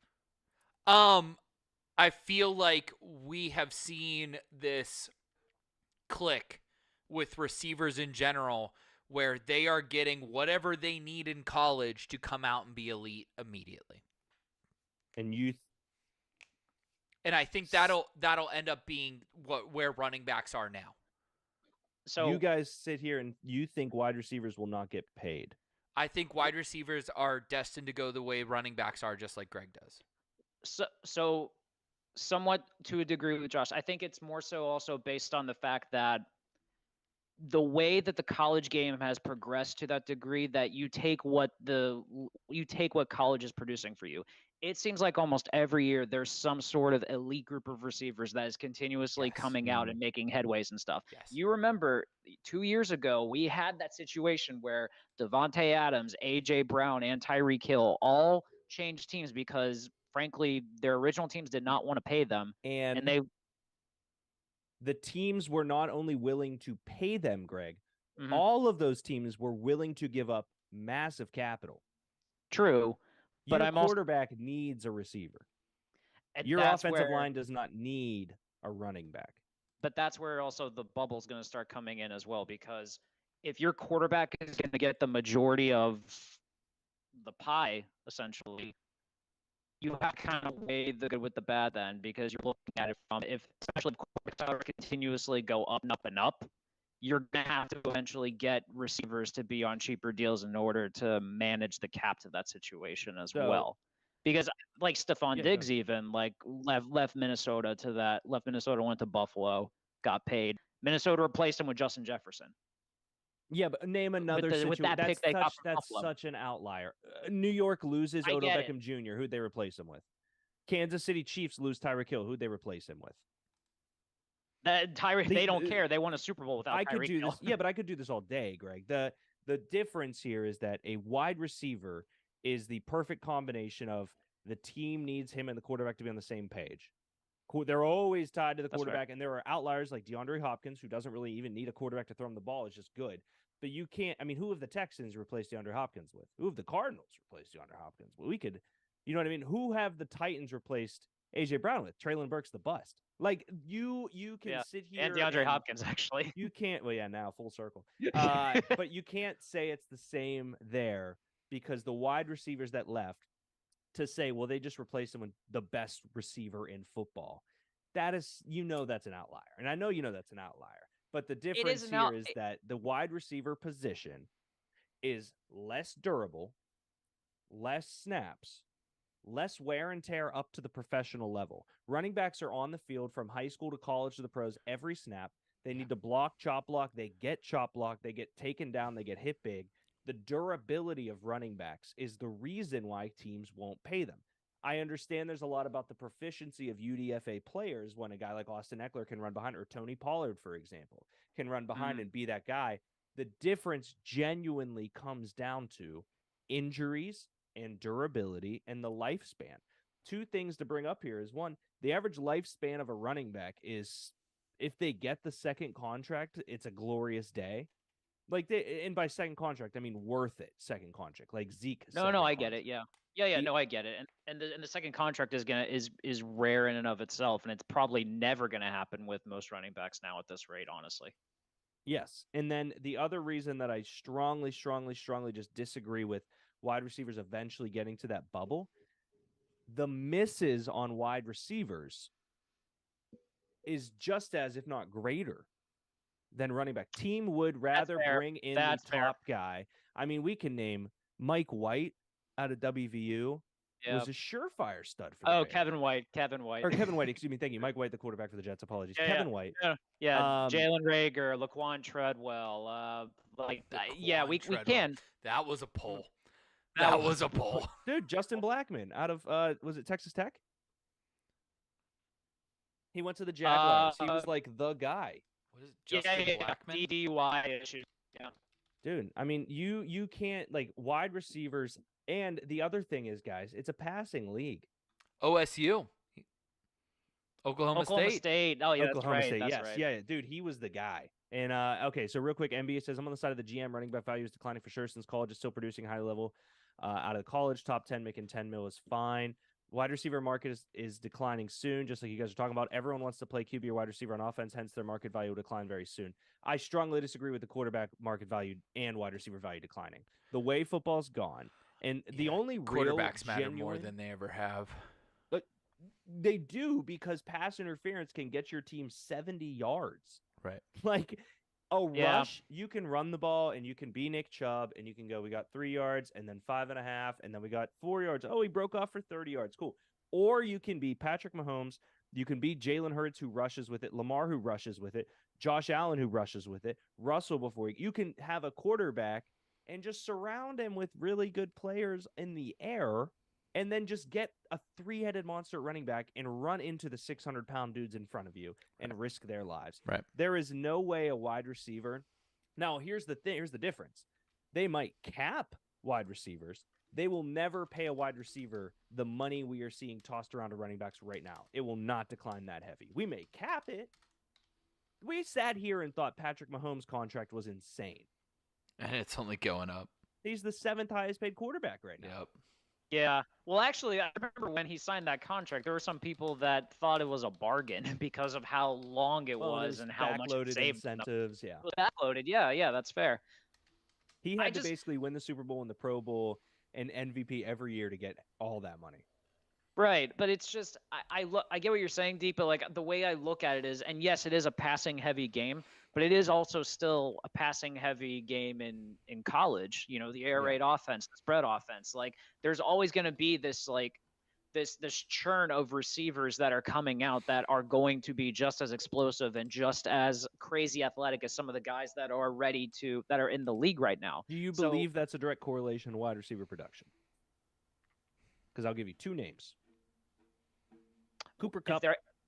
I feel like we have seen this click with receivers in general, where they are getting whatever they need in college to come out and be elite immediately. And I think that'll end up being where running backs are now. So you guys sit here and you think wide receivers will not get paid. I think wide receivers are destined to go the way running backs are, just like Greg does. So somewhat to a degree with Josh. I think it's more so also based on the fact that the way that the college game has progressed to that degree, that you take what college is producing for you. It seems like almost every year there's some sort of elite group of receivers that is continuously coming out and making headways and stuff. You remember 2 years ago, we had that situation where Devontae Adams, A.J. Brown, and Tyreek Hill all changed teams because, frankly, their original teams did not want to pay them. And the teams were not only willing to pay them, Greg, Mhm. all of those teams were willing to give up massive capital. True. But Your quarterback needs a receiver. Your offensive line does not need a running back. But that's where also the bubble's going to start coming in as well, because if your quarterback is going to get the majority of the pie, essentially, you have to kind of weigh the good with the bad then, because you're looking at it from, especially if quarterbacks continuously go up and up and up, you're going to have to eventually get receivers to be on cheaper deals in order to manage the cap to that situation as well. Because like Stephon Diggs even left Minnesota went to Buffalo, got paid. Minnesota replaced him with Justin Jefferson. Yeah, but name another situation. That's such an outlier. New York loses Odell Beckham Jr. Who'd they replace him with? Kansas City Chiefs lose Tyreek Hill. Who'd they replace him with? They don't care. They won a Super Bowl without Tyreek Hill. Yeah, but I could do this all day, Greg. The difference here is that a wide receiver is the perfect combination of the team needs him and the quarterback to be on the same page. They're always tied to the quarterback, and there are outliers like DeAndre Hopkins, who doesn't really even need a quarterback to throw him the ball. It's just good. But you can't. I mean, who have the Texans replaced DeAndre Hopkins with? Who have the Cardinals replaced DeAndre Hopkins with? We could, you know what I mean? Who have the Titans replaced A.J. Brown with? Traylon Burks the bust. Like you can sit here and DeAndre Hopkins actually. You can't. Well, yeah, now full circle. But you can't say it's the same there, because the wide receivers that left, to say, well, they just replaced him with the best receiver in football. That is, that's an outlier, and I know that's an outlier. But the difference here is that the wide receiver position is less durable, less snaps, less wear and tear up to the professional level. Running backs are on the field from high school to college to the pros every snap. They need to block, chop block. They get chop block. They get taken down. They get hit big. The durability of running backs is the reason why teams won't pay them. I understand there's a lot about the proficiency of UDFA players when a guy like Austin Eckler can run behind, or Tony Pollard, for example, can run behind and be that guy. The difference genuinely comes down to injuries and durability and the lifespan. 2 things to bring up here is, one, the average lifespan of a running back is, if they get the second contract, it's a glorious day. And by second contract, I mean worth it second contract, like Zeke. No, I get it. Yeah. No, I get it. And the second contract is rare in and of itself, and it's probably never gonna happen with most running backs now at this rate, honestly. Yes. And then the other reason that I strongly just disagree with wide receivers eventually getting to that bubble, the misses on wide receivers is just as, if not greater, than running back. Team would rather bring in the top guy. I mean, we can name Mike White out of WVU, was Yep. a surefire stud for the Oh, Bears. Kevin White. Kevin White. Or Kevin White, excuse me. Thank you. Mike White, the quarterback for the Jets. Apologies. Yeah, Kevin yeah. White. Yeah. Jalen Rager, Laquan Treadwell. Yeah, we Treadwell. can. That was a pull. That That was was a pull. Dude, Justin Blackman out of was it Texas Tech? He went to the Jaguars. He was like the guy. What is it, Justin Blackman? DDY issues. Yeah. Dude, I mean, you can't like wide receivers. And the other thing is, guys, it's a passing league. OSU. Oklahoma State. Oh, yeah, Oklahoma that's right. State. That's Yes, right. yeah, dude, he was the guy. And okay, so real quick, NBA says I'm on the side of the GM. Running back value is declining for sure since college is still producing high level. Out of college, top 10 making 10 mil is fine. Wide receiver market is declining soon, just like you guys are talking about. Everyone wants to play QB or wide receiver on offense, hence their market value will decline very soon. I strongly disagree with the quarterback market value and wide receiver value declining. The way football's gone, and the only Quarterbacks real, matter more genuine- than they ever have. But they do, because pass interference can get your team 70 yards. Right. Like a Yeah. rush, you can run the ball and you can be Nick Chubb and you can go, we got 3 yards and then 5.5 and then we got 4 yards. Oh, he broke off for 30 yards. Cool. Or you can be Patrick Mahomes. You can be Jalen Hurts, who rushes with it, Lamar, who rushes with it, Josh Allen, who rushes with it, Russell before you can have a quarterback and just surround him with really good players in the air, and then just get a 3-headed monster running back and run into the 600-pound dudes in front of you and risk their lives. Right. There is no way a wide receiver. Now, here's the thing. Here's the difference. They might cap wide receivers. They will never pay a wide receiver the money we are seeing tossed around to running backs right now. It will not decline that heavy. We may cap it. We sat here and thought Patrick Mahomes' contract was insane. And it's only going up. He's the 7th highest paid quarterback right now. Yep. Yeah. Well, actually, I remember when he signed that contract, there were some people that thought it was a bargain because of how long it Well, was there's and how much it backloaded saved them. incentives. Yeah. It was backloaded. Yeah, that's fair. He I had to just- basically win the Super Bowl and the Pro Bowl and MVP every year to get all that money. Right, but it's just I get what you're saying, Deep, but like the way I look at it is, and yes, it is a passing heavy game, but it is also still a passing heavy game in college. You know, the air raid offense, the spread offense. Like there's always going to be this this churn of receivers that are coming out that are going to be just as explosive and just as crazy athletic as some of the guys that are that are in the league right now. Do you So- believe that's a direct correlation to wide receiver production? Because I'll give you 2 names. Cooper Kupp.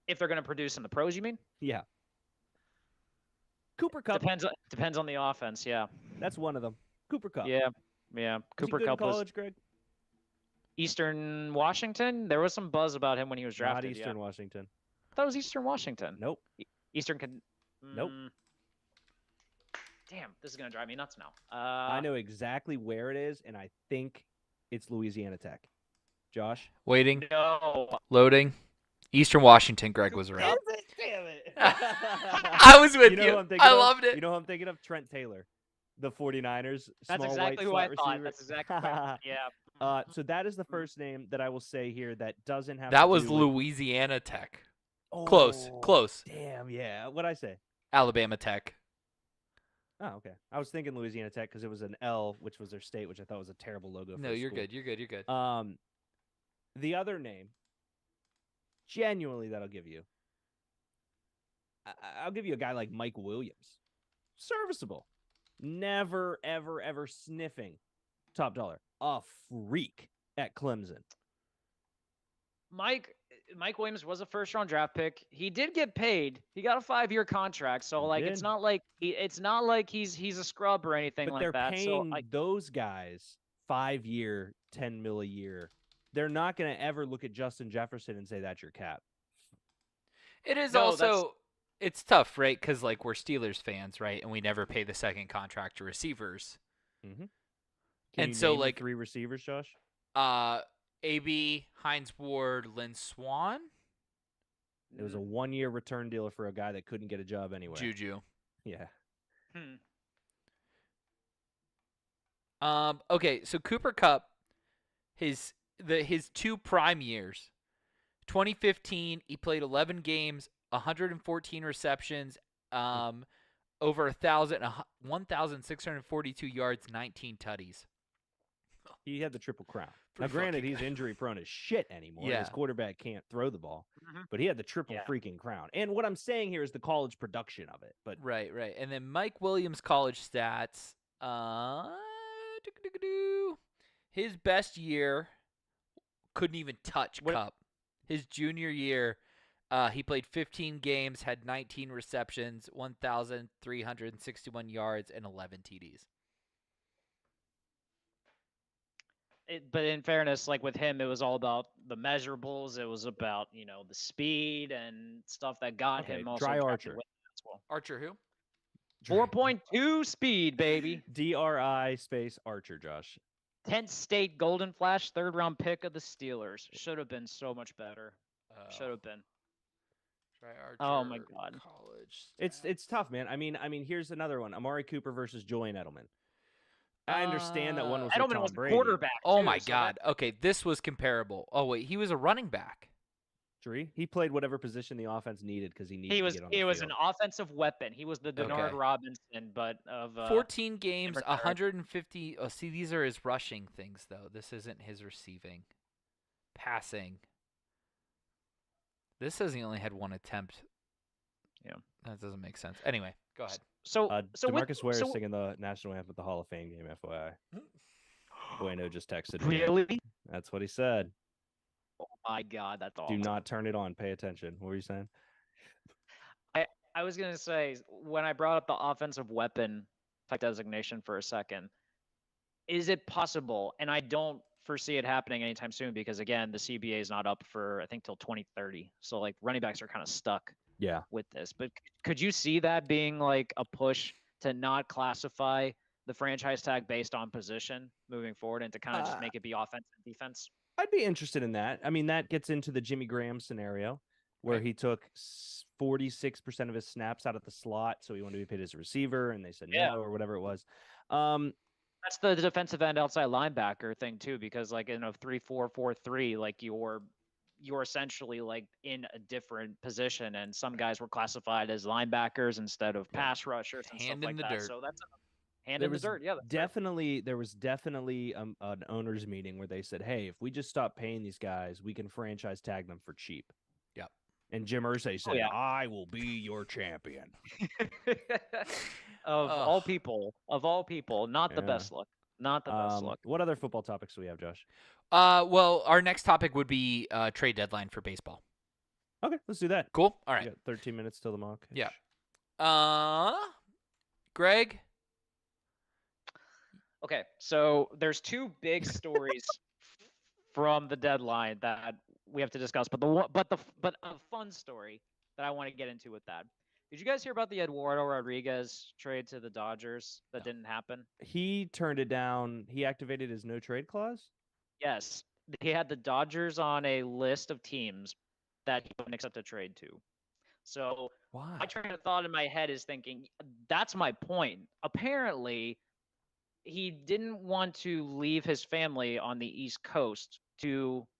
If they're going to produce in the pros, you mean? Yeah. Cooper Kupp. Depends on the offense. Yeah. That's one of them. Cooper Kupp. Yeah. Was he Cooper good in Kupp was college, Greg? Eastern Washington. There was some buzz about him when he was drafted. Not Eastern yeah. Washington. I thought it was Eastern Washington. Nope. Eastern can. Nope. Damn, this is gonna drive me nuts now. I know exactly where it is, and I think it's Louisiana Tech. Josh? Waiting. No. Loading. Eastern Washington, Greg was right. Damn it. I was with you. Know you. who I'm thinking I of? loved it. You know who I'm thinking of? Trent Taylor, the 49ers. That's small exactly white who I slot thought. receiver. That's exactly. What I thought. Yeah. So that is the first name that I will say here that doesn't have. That to was do with- Louisiana Tech. Close. Oh, Close. Damn, yeah. What'd I say? Alabama Tech. Oh, okay. I was thinking Louisiana Tech because it was an L, which was their state, which I thought was a terrible logo. No, for a you're school. good. You're good. You're good. The other name, genuinely, that I'll give you. I'll give you a guy like Mike Williams. Serviceable. Never, ever, ever sniffing top dollar. A freak at Clemson. Mike Williams was a first-round draft pick. He did get paid. He got a 5-year contract. So like, it's did. not like he's a scrub or anything But like they're that. paying So those guys 5-year, $10 million a year. They're not going to ever look at Justin Jefferson and say that's your cap. It is No, that's- also it's tough, right? Because like we're Steelers fans, right? And we never pay the second contract to receivers. Mm-hmm. And so, name the like- 3 receivers, Josh? AB, Hines Ward, Lynn Swan, It was a 1-year return deal for a guy that couldn't get a job anywhere. Juju. Yeah. Okay, so Cooper Kupp, his 2 prime years, 2015, he played 11 games, 114 receptions, over 1,642 yards, 19 tutties. He had the triple crown. Now, Pretty granted, fucking he's good. injury prone as shit anymore. Yeah. His quarterback can't throw the ball, Mhm. but he had the triple Yeah. freaking crown. And what I'm saying here is the college production of it. But Right. And then Mike Williams college stats. His best year couldn't even touch Cup. His junior year, he played 15 games, had 19 receptions, 1,361 yards, and 11 TDs. But in fairness, like with him, it was all about the measurables. It was about the speed and stuff that got Okay, him. Also try drafted Archer. with him as well. Archer who? 4.2 speed, baby. DRI space Archer, Josh. 10th State Golden Flash, 3rd-round pick of the Steelers. Should have been so much better. Should have been. Try Archer. Oh my God. College. It's tough, man. I mean, here's another one: Amari Cooper versus Julian Edelman. I understand that one was with Edelman Tom was the Brady. quarterback. Oh too, my so God. Okay, this was comparable. Oh wait, he was a running back. He played whatever position the offense needed because he needed He was to get on the he was field. an offensive weapon. He was the Denard Okay. Robinson, but of 14 games, different era. 150. Oh, see, these are his rushing things, though. This isn't his receiving. Passing. This says he only had one attempt. Yeah. That doesn't make sense. Anyway, go ahead. So DeMarcus Ware is singing the national anthem at the Hall of Fame game, FYI. Bueno just texted me. Really? That's what he said. Oh my God, that's Do awesome. not turn it on. Pay attention. What were you saying? I was gonna say when I brought up the offensive weapon type designation for a second, is it possible? And I don't foresee it happening anytime soon because again, the CBA is not up for I think till 2030. So like running backs are kind of stuck Yeah. with this. But could you see that being like a push to not classify the franchise tag based on position moving forward and to kind of just make it be offense and defense? I'd be interested in that. I mean, that gets into the Jimmy Graham scenario where he took 46% of his snaps out of the slot, so he wanted to be paid as a receiver, and they said no or whatever it was. That's the defensive end outside linebacker thing too, because like in a 3-4-4-3, like you're essentially like in a different position, and some guys were classified as linebackers instead of pass rushers and Hand stuff in like the that. dirt. So that's hand in the dirt. Yeah, there was definitely an owners meeting where they said, "Hey, if we just stop paying these guys, we can franchise tag them for cheap." Yep. And Jim Irsay said, yeah. "I will be your champion." of all people, not the Yeah. best look, not the best look. What other football topics do we have, Josh? Well, our next topic would be trade deadline for baseball. Okay, let's do that. Cool. All We right. got 13 minutes till the mock. Yeah. Greg. Okay, so there's two big stories from the deadline that we have to discuss, but a fun story that I want to get into with that. Did you guys hear about the Eduardo Rodriguez trade to the Dodgers that didn't happen? He turned it down. He activated his no trade clause. Yes, he had the Dodgers on a list of teams that he wouldn't accept a trade to. So Why? my train of thought in my head is thinking, that's my point. Apparently, he didn't want to leave his family on the East Coast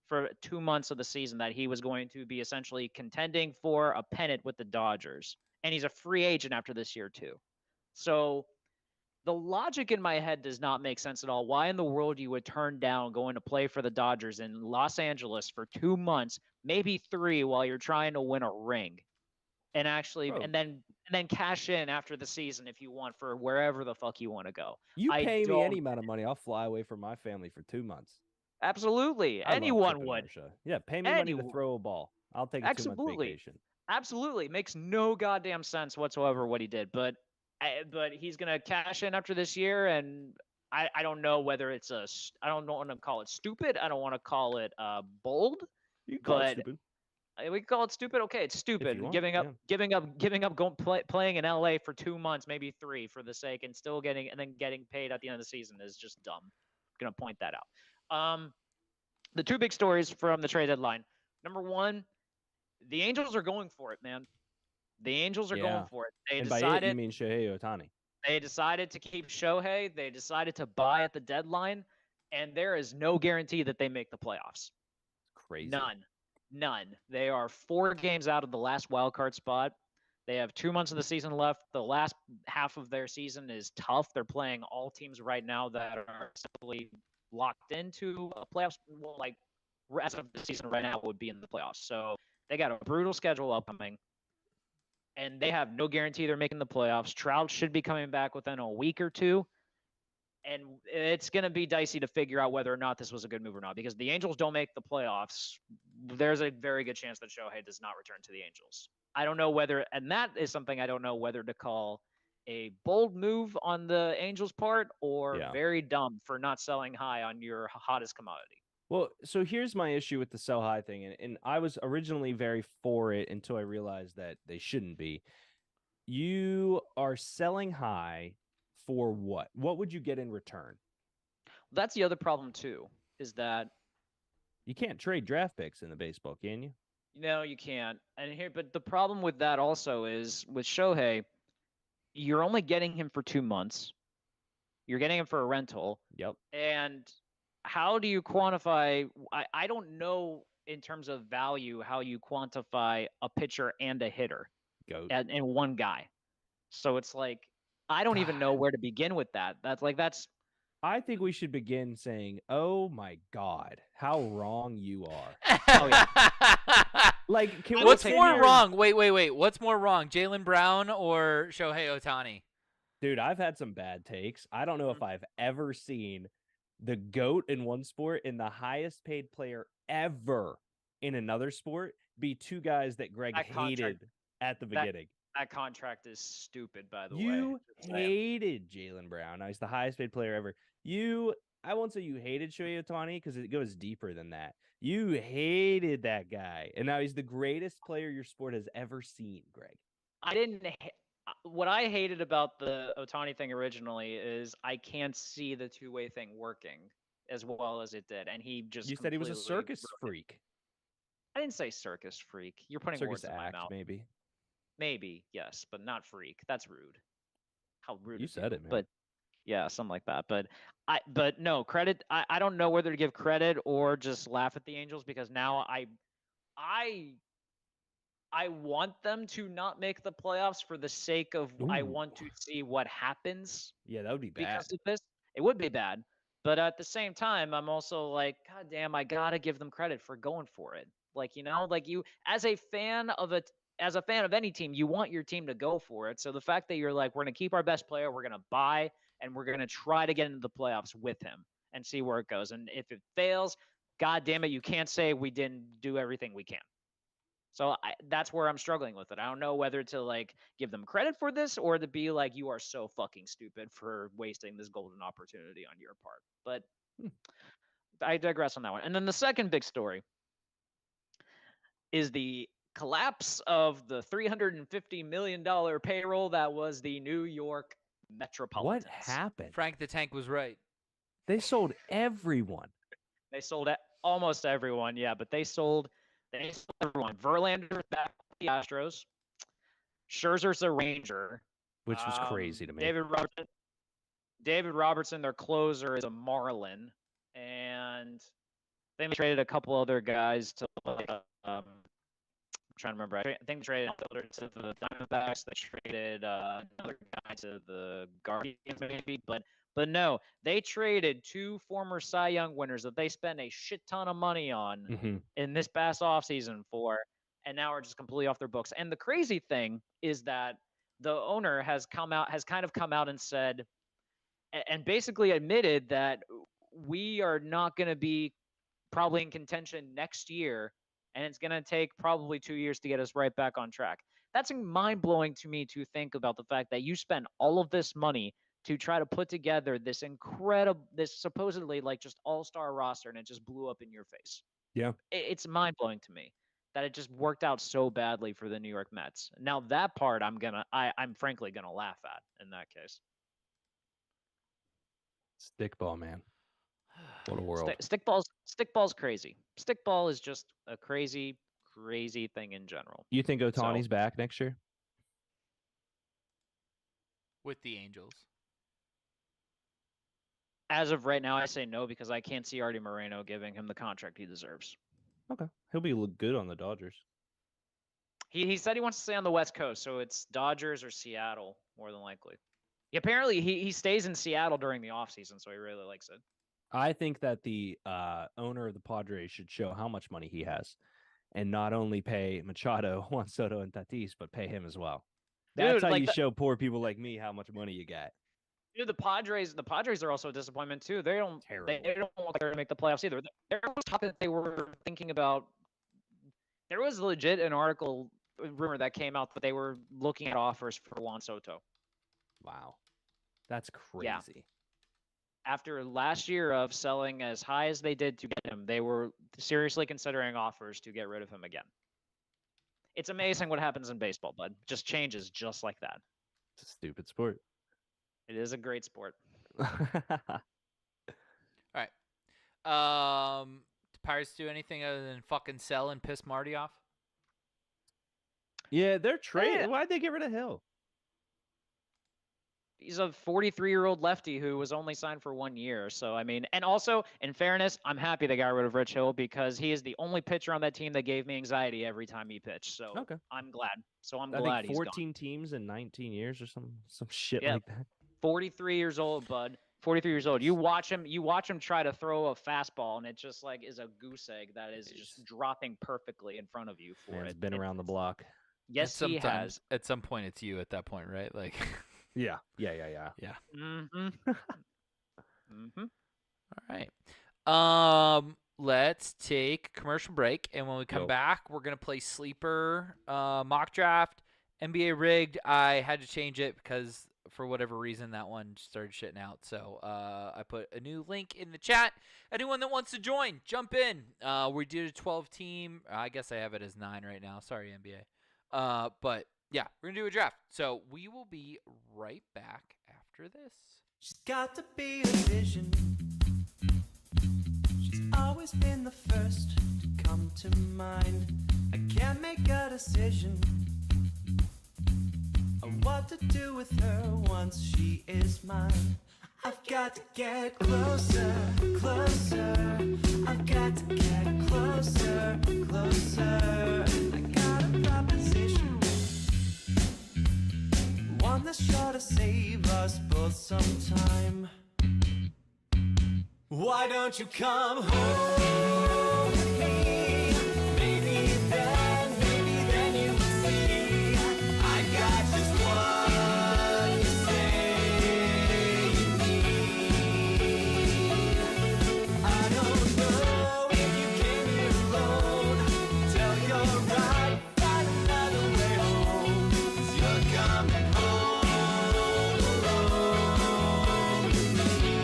for 2 months of the season that he was going to be essentially contending for a pennant with the Dodgers. And he's a free agent after this year too. So the logic in my head does not make sense at all. Why in the world you would turn down going to play for the Dodgers in Los Angeles for 2 months, maybe 3, while you're trying to win a ring? And actually, Bro. and then cash in after the season if you want for wherever the fuck you want to go. You I pay me don't- any amount of money, I'll fly away from my family for 2 months. Absolutely, I love anyone Chip and would. Marsha. Yeah, pay me money to Anyone. throw a ball. I'll take a 2-month Absolutely. vacation. Absolutely, makes no goddamn sense whatsoever what he did. But he's gonna cash in after this year, and I don't know whether it's I don't want to call it stupid. I don't want to call it bold. You can call it But stupid. we can call it stupid. Okay, it's stupid. want, Giving up, yeah. giving up, playing in LA for 2 months, maybe 3, for the sake, and still getting paid at the end of the season is just dumb. Gonna point that out. The two big stories from the trade deadline. Number one, the Angels are going for it, man. The Angels are going for it. They and by it, you decided mean Shohei Ohtani. they decided to keep Shohei. They decided to buy at the deadline, and there is no guarantee that they make the playoffs. Crazy. None. They are 4 games out of the last wild card spot. They have 2 months of the season left. The last half of their season is tough. They're playing all teams right now that are simply locked into a playoffs. Well, like as of the season right now, would be in the playoffs. So they got a brutal schedule upcoming, and they have no guarantee they're making the playoffs. Trout should be coming back within a week or two. And it's going to be dicey to figure out whether or not this was a good move or not, because the Angels don't make the playoffs. There's a very good chance that Shohei does not return to the Angels. I don't know whether, and that is something I don't know whether to call a bold move on the Angels' part or very dumb for not selling high on your hottest commodity. Well, so here's my issue with the sell high thing, and I was originally very for it until I realized that they shouldn't be. You are selling high for what? What would you get in return? That's the other problem too, is that you can't trade draft picks in the baseball, can you? No, you can't. But the problem with that also is with Shohei, you're only getting him for 2 months. You're getting him for a rental. Yep. And how do you quantify? I don't know in terms of value how you quantify a pitcher and a hitter in one guy. So it's like, I don't even know where to begin with that. That's. I think we should begin saying, "Oh my God, how wrong you are." Oh yeah. Like, what's more wrong? Wait. What's more wrong, Jaylen Brown or Shohei Ohtani? Dude, I've had some bad takes. I don't know if I've ever seen the GOAT in one sport and the highest paid player ever in another sport be two guys that Greg hated at the beginning. That contract is stupid, by the way. You hated Jaylen Brown. Now, he's the highest paid player ever. I won't say you hated Shohei Ohtani because it goes deeper than that. You hated that guy, and now he's the greatest player your sport has ever seen, Greg. What I hated about the Ohtani thing originally is I can't see the two-way thing working as well as it did, and he just. You said he was a circus freak. I didn't say circus freak. You're putting circus words in my mouth. Maybe. Maybe, yes, but not freak. That's rude. How rude. You said it, man. But yeah, something like that. But no, credit. I don't know whether to give credit or just laugh at the Angels, because now I want them to not make the playoffs for the sake of I want to see what happens. Yeah, that would be bad. Because of this, it would be bad. But at the same time, I'm also like, God damn, I gotta give them credit for going for it. Like, you as a fan of any team, you want your team to go for it. So the fact that you're like, we're going to keep our best player, we're going to buy, and we're going to try to get into the playoffs with him and see where it goes. And if it fails, God damn it, you can't say we didn't do everything we can. So that's where I'm struggling with it. I don't know whether to like give them credit for this or to be like, you are so fucking stupid for wasting this golden opportunity on your part. But I digress on that one. And then the second big story is the collapse of the $350 million payroll that was the New York Metropolitans. What happened? Frank the Tank was right. They sold everyone. They sold almost everyone, yeah, but they sold everyone. Verlander's back with the Astros. Scherzer's a Ranger. Which was crazy to me. David Robertson, their closer, is a Marlin. And then they traded a couple other guys to I'm trying to remember. I think they traded outfielder to the Diamondbacks. They traded another guy to the Guardians, maybe. But no, they traded two former Cy Young winners that they spent a shit ton of money on in this past offseason for, and now are just completely off their books. And the crazy thing is that the owner has kind of come out and said, and basically admitted that we are not going to be probably in contention next year. And it's going to take probably 2 years to get us right back on track. That's mind-blowing to me to think about the fact that you spent all of this money to try to put together this supposedly like just all-star roster, and it just blew up in your face. Yeah. It's mind-blowing to me that it just worked out so badly for the New York Mets. Now that part I'm frankly going to laugh at in that case. Stickball, man. What a world. Stickball's crazy. Stickball is just a crazy, crazy thing in general. You think Ohtani's back next year? With the Angels? As of right now, I say no because I can't see Artie Moreno giving him the contract he deserves. Okay. He'll be good on the Dodgers. He said he wants to stay on the West Coast, so it's Dodgers or Seattle, more than likely. Apparently, he stays in Seattle during the offseason, so he really likes it. I think that the owner of the Padres should show how much money he has, and not only pay Machado, Juan Soto, and Tatis, but pay him as well. That's Dude, how like you the- show poor people like me how much money you got. Dude, the Padres are also a disappointment too. They don't Terrible. they don't look like they're gonna make the playoffs either. There was talk that they were thinking about. There was legit an article rumor that came out that they were looking at offers for Juan Soto. Wow, that's crazy. Yeah. After last year of selling as high as they did to get him, they were seriously considering offers to get rid of him again. It's amazing what happens in baseball, bud. Just changes just like that. It's a stupid sport. It is a great sport. All right. Do Pirates do anything other than fucking sell and piss Marty off? Yeah, they're trading. Why'd they get rid of Hill? He's a 43-year-old lefty who was only signed for 1 year. So, I mean, and also, in fairness, I'm happy they got rid of Rich Hill because he is the only pitcher on that team that gave me anxiety every time he pitched. So, Okay. I'm glad. So, I'm I glad think he's 14 gone. teams in 19 years or some shit Yeah. like that. 43 years old, bud. 43 years old. You watch him try to throw a fastball, and it just like is a goose egg that is just dropping perfectly in front of you for Man, it. it's been around the block. Yes, he has. At some point, it's you at that point, right? Like, Yeah. Mm-hmm. Mm-hmm. all right. Let's take a commercial break, and when we come Yo. back, we're gonna play sleeper mock draft, NBA rigged. I had to change it because for whatever reason that one started shitting out. So I put a new link in the chat. Anyone that wants to join, jump in. We did a 12 team. I guess I have it as 9 right now. Sorry, NBA. But yeah, we're gonna do a draft. So we will be right back after this. She's got to be a vision. She's always been the first to come to mind. I can't make a decision of what to do with her once she is mine. I've got to get closer, closer. I've got to get closer, closer. I got a proposition, one that's sure to save us both some time. Why don't you come home with me? Maybe then you will see I got just what you say you need. I don't know if you came here alone. Tell you're right, find another way home. 'Cause you're coming home alone with me.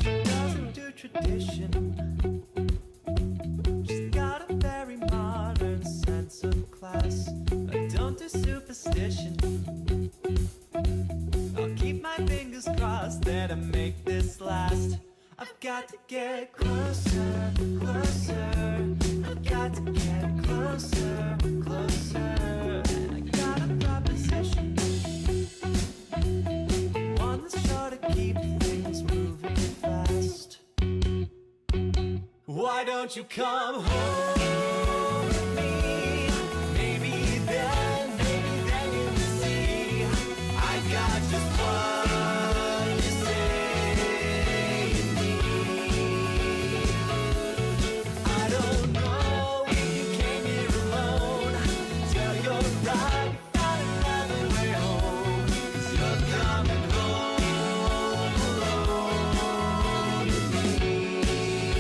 She doesn't do tradition. She's got a very modern sense of class. I don't do superstition. I'll keep my fingers crossed that I make this last. I've got to get closer, closer. I've got to get closer, closer. And I got a proposition, one that's sure to keep things moving fast. Why don't you come home with me? Maybe then you will see I got just what you say you need. I don't know if you came here alone. Tell you're right, find another way home. 'Cause you're coming home alone with me.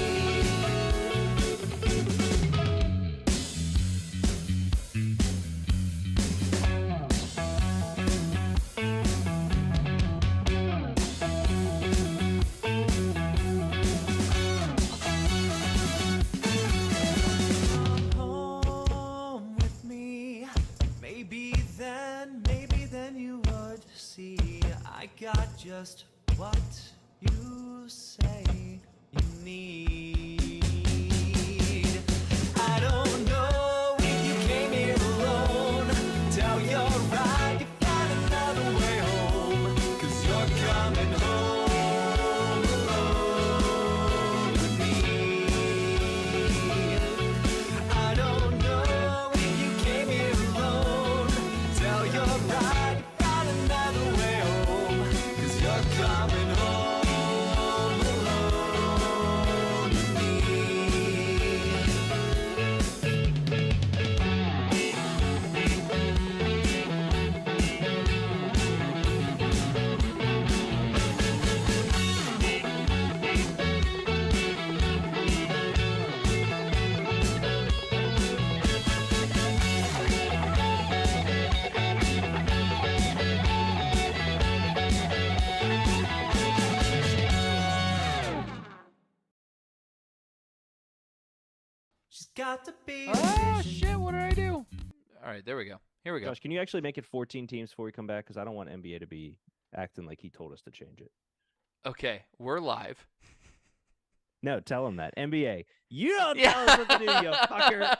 Come home with me. Maybe then you would see I got just what you say you need. I don't know if you came here alone. Tell you're right, you find another way home. 'Cause you're coming home alone with me. I don't know if you coming home alone to me. She's got to be. Oh shit! What did I do? All right, there we go. Here we go. Josh, can you actually make it 14 teams before we come back? Because I don't want NBA to be acting like he told us to change it. Okay, we're live. No, tell him that. NBA, you don't tell us what to do, you fucker.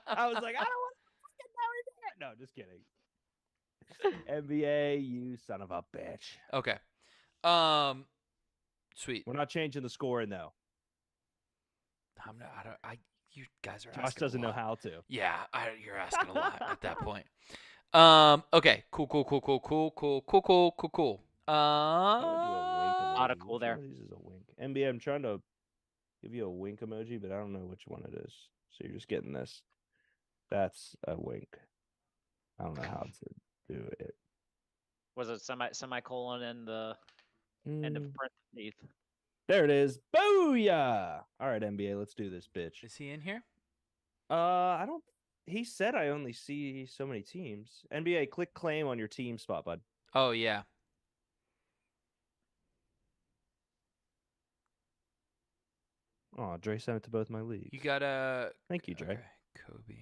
I was like, I don't want to fucking know it. No, just kidding. NBA, you son of a bitch. Okay. Sweet. We're not changing the scoring though. I'm not. You guys are. Josh asking a doesn't know lot. how to. Yeah, you're asking a lot at that point. Okay. Cool. I would do a wink emoji. Lot of cool Which there. one of these is a wink? NBA, I'm trying to give you a wink emoji, but I don't know which one it is. So you're just getting this. That's a wink. I don't know how to do it. Was it semicolon and the end of parentheses? There it is. Booyah! All right, NBA, let's do this, bitch. Is he in here? I don't. He said I only see so many teams. NBA, click claim on your team spot, bud. Oh yeah. Oh, Dre sent it to both my leagues. You got a. Thank you, Dre. Okay, Kobe.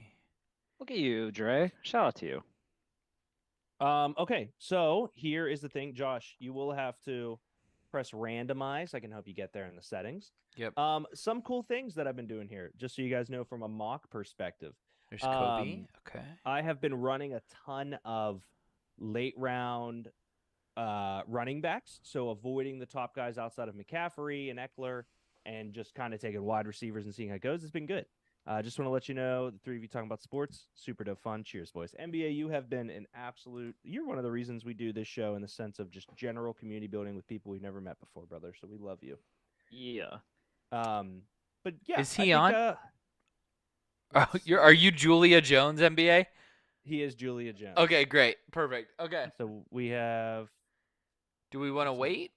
Look at you, Dre. Shout out to you. Okay, so here is the thing, Josh. You will have to press randomize. I can help you get there in the settings. Yep. Some cool things that I've been doing here, just so you guys know from a mock perspective. There's Kobe. Okay. I have been running a ton of late round running backs, so avoiding the top guys outside of McCaffrey and Eckler, and just kind of taking wide receivers and seeing how it goes. It's been good. Just want to let you know, the three of you talking about sports, super dope fun. Cheers, boys. NBA, you have been an absolute. You're one of the reasons we do this show in the sense of just general community building with people we've never met before, brother. So we love you. Yeah. But yeah, Is he I think, on? Are you Julia Jones, NBA? He is Julia Jones. Okay, great, perfect. Okay. So we have. Do we want to wait?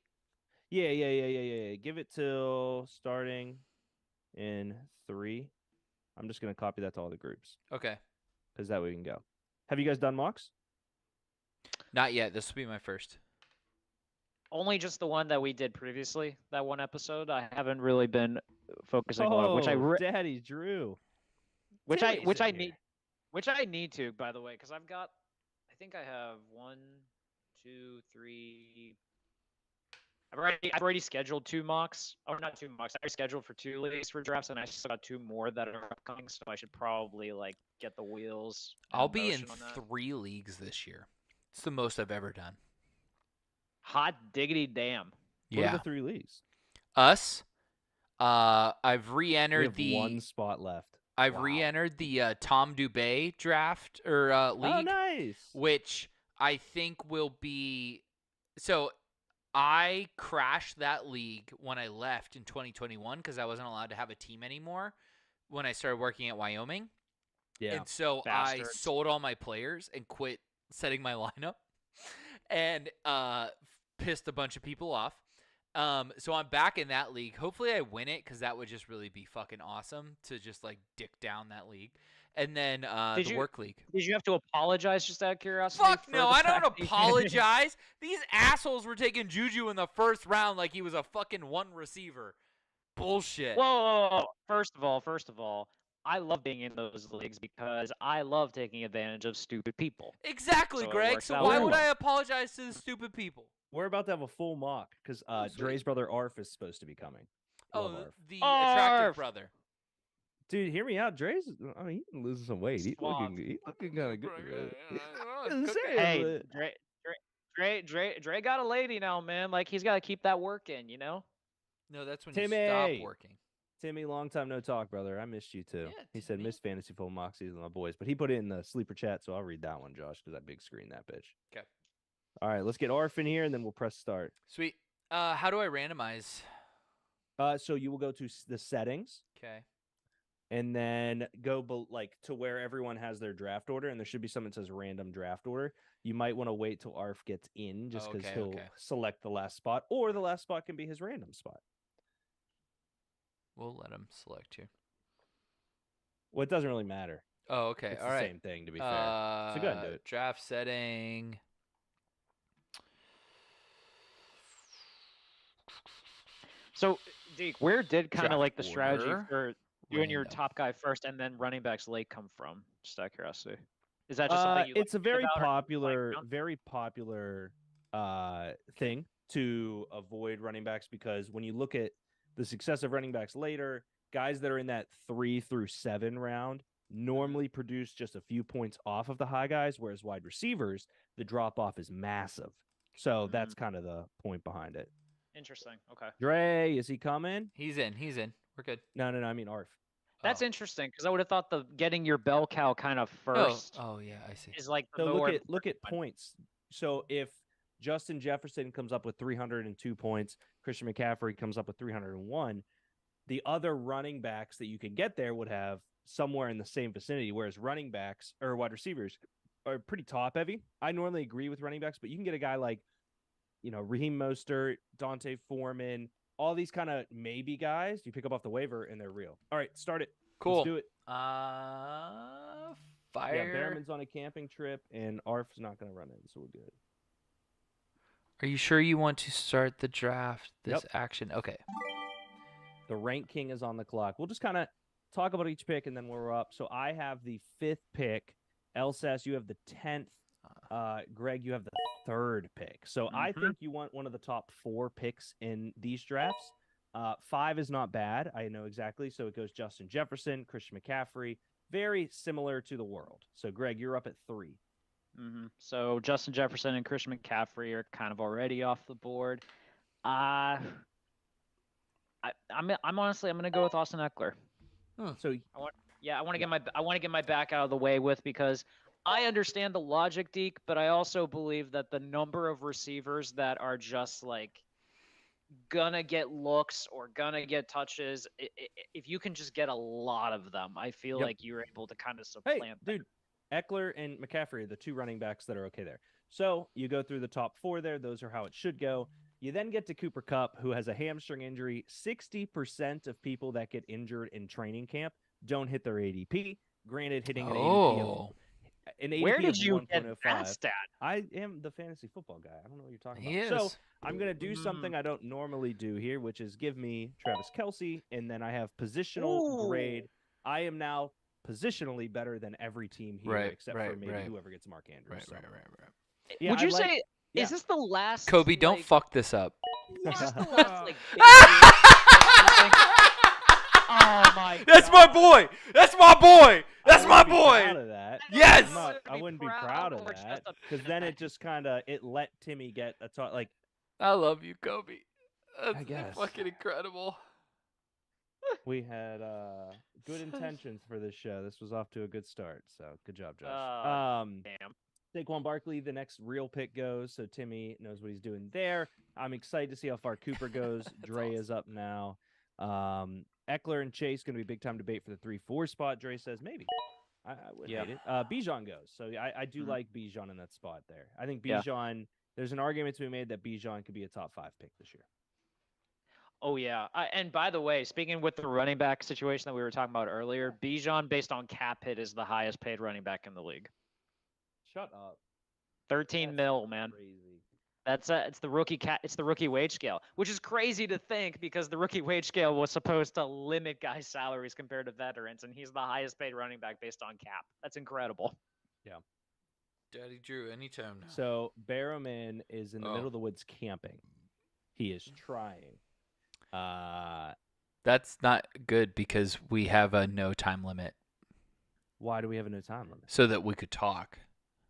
Yeah. Give it till starting in 3. I'm just gonna copy that to all the groups Okay. because that way we can go. Have you guys done mocks? Not yet. This will be my first. Only just the one that we did previously, that one episode. I haven't really been focusing on, which I Daddy Drew. which I Timmy's in need, which I need to, by the way, because I've got, I think I have 1, 2, 3. I've already scheduled 2 mocks, or not 2 mocks. I already scheduled for 2 leagues for drafts, and I still got 2 more that are upcoming. So I should probably like get the wheels. I'll be in motion on that. 3 leagues this year. It's the most I've ever done. Hot diggity damn! What are the 3 leagues? Us. I've We re-entered have the. 1 spot left. I've re-entered the Tom Dubé draft or league. Oh, nice. Which I think will be. So I crashed that league when I left in 2021 because I wasn't allowed to have a team anymore when I started working at Wyoming. Yeah. And so I Bastards. sold all my players and quit setting my lineup and pissed a bunch of people off. So I'm back in that league. Hopefully I win it because that would just really be fucking awesome to just like dick down that league. And then the work league. Did you have to apologize just out of curiosity? Fuck for no, the I fact don't that you- apologize. These assholes were taking Juju in the first round like he was a fucking one receiver. Bullshit. Whoa. First of all, I love being in those leagues because I love taking advantage of stupid people. Exactly, So it Greg. works So out why very would well. I apologize to the stupid people? We're about to have a full mock because Dre's brother Arf is supposed to be coming. Love Oh, Arf. the attractive Arf! brother. Dude, hear me out. Dre's. I mean, he's been losing some weight. He's Suave. looking kind of good. Hey, Dre got a lady now, man. Like he's got to keep that work in, you know. No, that's when Timmy. you stop working. Timmy, long time no talk, brother. I missed you too. Yeah, he said Timmy. miss fantasy full mock season, my boys, but he put it in the sleeper chat, so I'll read that one, Josh, because I big screen that bitch. Okay. All right, let's get Arf in here, and then we'll press start. Sweet. How do I randomize? So you will go to the settings. Okay. And then go to where everyone has their draft order, and there should be something that says random draft order. You might want to wait till Arf gets in, just because he'll select the last spot, or the last spot can be his random spot. We'll let him select here. Well, it doesn't really matter. Oh, okay. It's All the right. same thing, to be fair. So go ahead and do it. Draft setting. So, Deke, where did kind of Draft like the strategy order, for doing your random. top guy first and then running backs late come from? Just out of curiosity. Is that just something you It's a like to very think about or popular, around? very popular thing to avoid running backs, because when you look at the success of running backs later, guys that are in that 3 through 7 round normally produce just a few points off of the high guys, whereas wide receivers, the drop off is massive. So that's kind of the point behind it. Interesting. Okay. Dre, is he coming? He's in. He's in. We're good. No, I mean Arf. That's interesting because I would have thought the getting your bell cow kind of first Oh yeah, I see. is like the So more look at points. So if Justin Jefferson comes up with 302 points, Christian McCaffrey comes up with 301, the other running backs that you can get there would have somewhere in the same vicinity, whereas running backs or wide receivers are pretty top heavy. I normally agree with running backs, but you can get a guy like, Raheem Mostert, Dante Foreman, all these kind of maybe guys you pick up off the waiver, and they're real. All right, start it. Cool. Let's do it. Fire. Yeah, Behrman's on a camping trip, and Arf's not going to run in, so we're good. Are you sure you want to start the draft? This Yep. action. Okay. The rank king is on the clock. We'll just kind of talk about each pick, and then we're up. So I have the 5th pick. Elsas, you have the 10th. Greg, you have the 3rd pick. So I think you want one of the top 4 picks in these drafts. 5 is not bad. I know exactly. So it goes Justin Jefferson, Christian McCaffrey. Very similar to the world. So Greg, you're up at 3. So Justin Jefferson and Christian McCaffrey are kind of already off the board. I'm honestly I'm gonna go with Austin Eckler. So I want to get my back out of the way with, because I understand the logic, Deke, but I also believe that the number of receivers that are just like gonna get looks or gonna get touches, if you can just get a lot of them, I feel Yep. like you're able to kind of supplant. Hey, dude, Eckler and McCaffrey are the 2 running backs that are okay there. So you go through the top 4 there. Those are how it should go. You then get to Cooper Kupp, who has a hamstring injury. 60% of people that get injured in training camp don't hit their ADP. Granted, hitting an ADP Where of did you get 1.05. that stat? I am the fantasy football guy. I don't know what you're talking He about. is. So I'm going to do something I don't normally do here, which is give me Travis Kelce, and then I have positional grade. I am now positionally better than every team here, except for maybe whoever gets Mark Andrews. Right. Yeah, Would you I like- say is this the last? Kobe, don't like, fuck this up. is this the last like? big oh my! That's my boy. That's my boy. That's my I wouldn't be proud boy. of that. Yes. I wouldn't be proud of that, because then it just kind of let Timmy get a like. I love you, Kobe. That's I guess. fucking incredible. We had good intentions for this show. This was off to a good start, so good job, Josh. Damn. Saquon Barkley, the next real pick goes, so Timmy knows what he's doing there. I'm excited to see how far Cooper goes. Dre is up now. Eckler and Chase going to be big time debate for the 3-4 spot. Dre says maybe. I wouldn't hate it. Bijan goes, so I do like Bijan in that spot there. I think Bijan. There's an argument to be made that Bijan could be a top 5 pick this year. Oh yeah, and by the way, speaking with the running back situation that we were talking about earlier, Bijan, based on cap hit, is the highest paid running back in the league. Shut up. 13 mil, man. Crazy. That's it's the rookie wage scale, which is crazy to think because the rookie wage scale was supposed to limit guys' salaries compared to veterans, and he's the highest paid running back based on cap. That's incredible. Yeah. Daddy Drew, anytime now. So Barrowman is in the middle of the woods camping. He is trying. That's not good because we have a no time limit. Why do we have a no time limit? So that we could talk.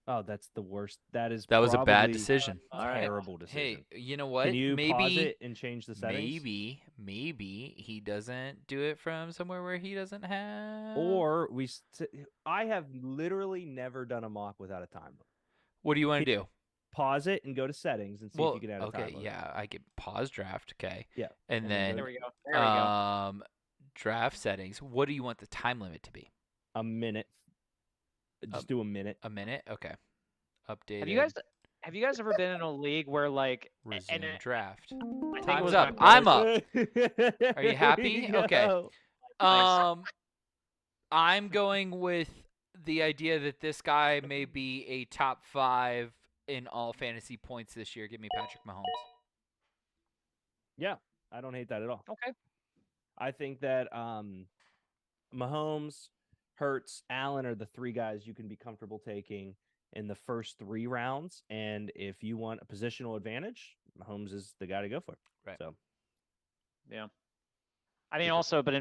Oh, that's the worst. That was a bad probably decision. a terrible decision. Hey, you know what? Can you maybe pause it and change the settings? Maybe he doesn't do it from somewhere where he doesn't have. Or I have literally never done a mock without a time limit. What do you want to do? pause it and go to settings and see if you can add a time limit. yeah, I can pause draft. Okay. Yeah. And And then then There we go. There we go. draft settings. What do you want the time limit to be? A minute. Just do a minute. A minute. Okay. Updated. Have you guys ever been in a league where like resume draft? I think it Time's was up. my I'm up. brother- Are you happy? Okay. No. I'm going with the idea that this guy may be a top 5 in all fantasy points this year. Give me Patrick Mahomes. Yeah, I don't hate that at all. Okay. I think that Mahomes, Hurts, Allen are the 3 guys you can be comfortable taking in the first 3 rounds. And if you want a positional advantage, Mahomes is the guy to go for. Right. So, Yeah. I mean, also, but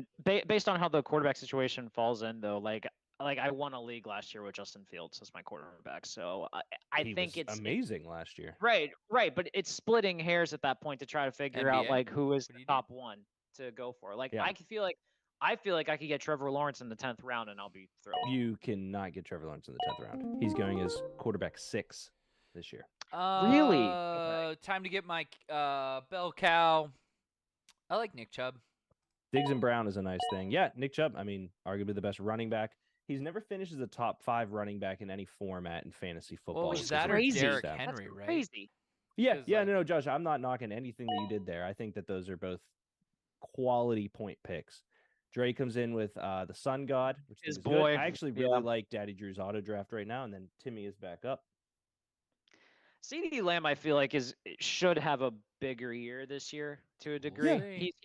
based on how the quarterback situation falls in, though, like I won a league last year with Justin Fields as my quarterback, so I he think was it's amazing last year. right, but it's splitting hairs at that point to try to figure out NBA? like who is What do the you do? top one to go for. Like Yeah. I feel like I could get Trevor Lawrence in the 10th round and I'll be thrilled. You cannot get Trevor Lawrence in the 10th round. He's going as quarterback 6 this year. Really? Time to get my bell cow. I like Nick Chubb. Diggs and Brown is a nice thing. Yeah, Nick Chubb, I mean, arguably the best running back. He's never finished as a top 5 running back in any format in fantasy football. Well, just was that because or of his Derrick stats. Henry, right? Crazy. Yeah, 'Cause, yeah, like- no, Josh, I'm not knocking anything that you did there. I think that those are both quality point picks. Dre comes in with the Sun God, which His is good. boy, I actually yeah. really like Daddy Drew's auto draft right now, and then Timmy is back up. CeeDee Lamb, I feel like should have a bigger year this year to a degree.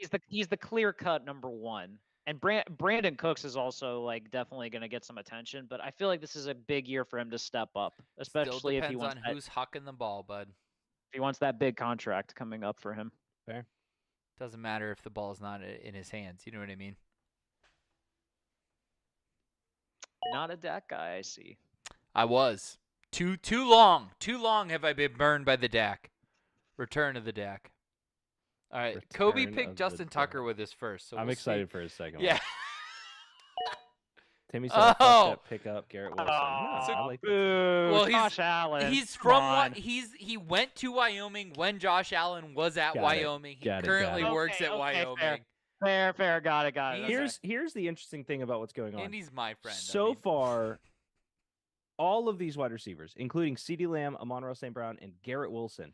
Yeah. He's the clear cut number 1, and Brandon Cooks is also like definitely going to get some attention. But I feel like this is a big year for him to step up, Still especially if he depends wants on that, who's hucking the ball, bud. that big contract coming up for him. Fair. Doesn't matter if the ball's not in his hands. You know what I mean? Not a Dak guy, I see. I was. Too long. Too long have I been burned by the Dak. Return of the Dak. All right. Kobe Return of picked the Justin Tucker with his first. So I'm we'll excited see. for his second Yeah. one. Timmy said, "Fuck Oh. that, pick up Garrett Wilson." Oh, No, I like that. boo, Well, Josh Allen. He's come from on. he went to Wyoming when Josh Allen was at Got it. Wyoming. He Got it, currently got it. works at Wyoming. Fair. Got it. Here's the interesting thing about what's going on. And he's my friend. So far, all of these wide receivers, including CeeDee Lamb, Amon-Ra St. Brown, and Garrett Wilson,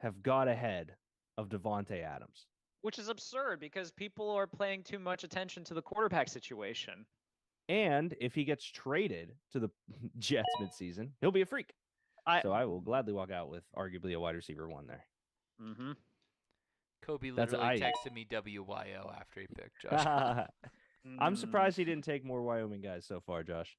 have got ahead of Devontae Adams. Which is absurd because people are paying too much attention to the quarterback situation. And if he gets traded to the Jets midseason, he'll be a freak. So I will gladly walk out with arguably a wide receiver 1 there. Mm-hmm. Kobe That's literally I- texted me WYO after he picked Josh Allen. I'm surprised he didn't take more Wyoming guys so far, Josh.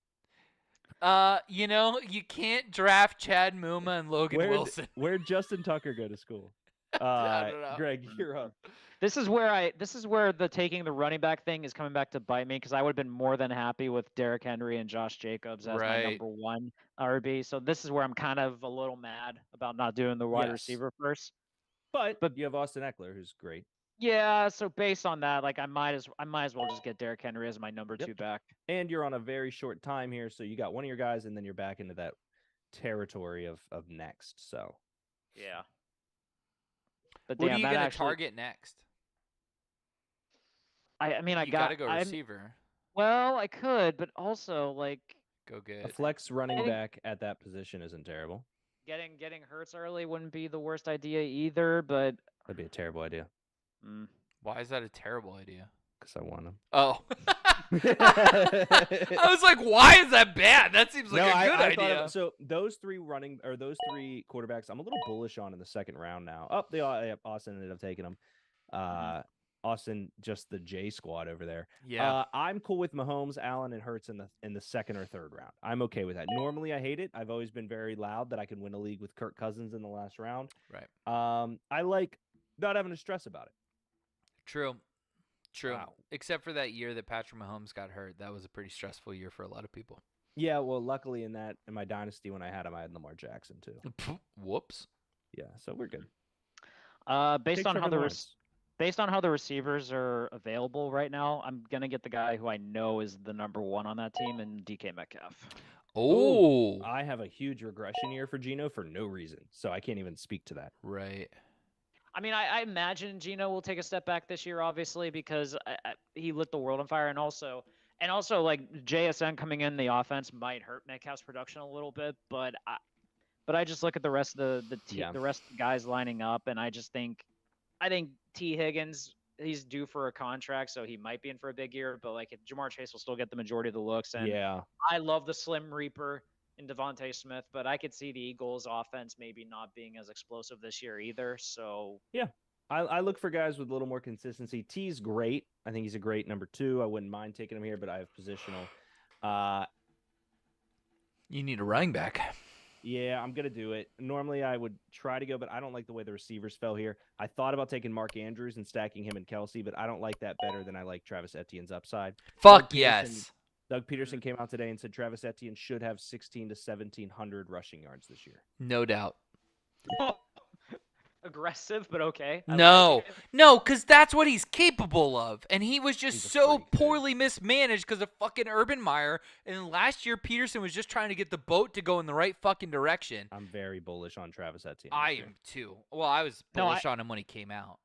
You can't draft Chad Muma and Logan Wilson. Where'd Justin Tucker go to school? I don't know. Greg, you're up. This is where the taking the running back thing is coming back to bite me because I would have been more than happy with Derrick Henry and Josh Jacobs as my Right. number 1 RB. So this is where I'm kind of a little mad about not doing the wide Yes. receiver first. But you have Austin Eckler, who's great. Yeah, so based on that, like I might as well just get Derrick Henry as my number 2 back. And you're on a very short time here, so you got one of your guys, and then you're back into that territory of next. So Yeah. But What damn, are you that gonna actually- target next? I mean, I You got gotta go I'm- receiver. Well, I could, but also like Go get a flex running Getting- back at that position isn't terrible. getting Hurts early wouldn't be the worst idea either. But That'd be a terrible idea Why is that a terrible idea? because I want him. Oh. I was like, why is that bad? That seems like a good I idea. so those 3 quarterbacks, I'm a little bullish on in the second round now. Austin ended up taking them. Austin, just the J squad over there. Yeah. I'm cool with Mahomes, Allen, and Hurts in the second or third round. I'm okay with that. Normally, I hate it. I've always been very loud that I can win a league with Kirk Cousins in the last round. Right. I like not having to stress about it. True. Wow. Except for that year that Patrick Mahomes got hurt. That was a pretty stressful year for a lot of people. Yeah, well, luckily in my dynasty when I had him, I had Lamar Jackson too. Whoops. Yeah, so we're good. based Take on how Trevor the Lawrence. based on how the receivers are available right now, I'm gonna get the guy who I know is the number 1 on that team, and DK Metcalf. Oh. I have a huge regression year for Geno for no reason, so I can't even speak to that. Right. I mean, I imagine Geno will take a step back this year, obviously, because he lit the world on fire, and also like JSN coming in the offense might hurt Metcalf's production a little bit, but I just look at the rest of the rest of the guys lining up, and I think T Higgins, he's due for a contract, so he might be in for a big year, but like if Jamar Chase will still get the majority of the looks, and I love the Slim Reaper in Devontae Smith, but I could see the Eagles' offense maybe not being as explosive this year either. So yeah, I look for guys with a little more consistency. T's great. I think he's a great number 2. I wouldn't mind taking him here, but I have positional. You need a running back. Yeah, I'm going to do it. Normally, I would try to go, but I don't like the way the receivers fell here. I thought about taking Mark Andrews and stacking him and Kelsey, but I don't like that better than I like Travis Etienne's upside. Fuck yes. Doug Peterson came out today and said Travis Etienne should have 1,600 to 1,700 rushing yards this year. No doubt. Aggressive, but okay. No, because that's what he's capable of. And he was just so poorly mismanaged because of fucking Urban Meyer. And last year, Peterson was just trying to get the boat to go in the right fucking direction. I'm very bullish on Travis Etienne. I am too. Well, I was bullish on him when he came out.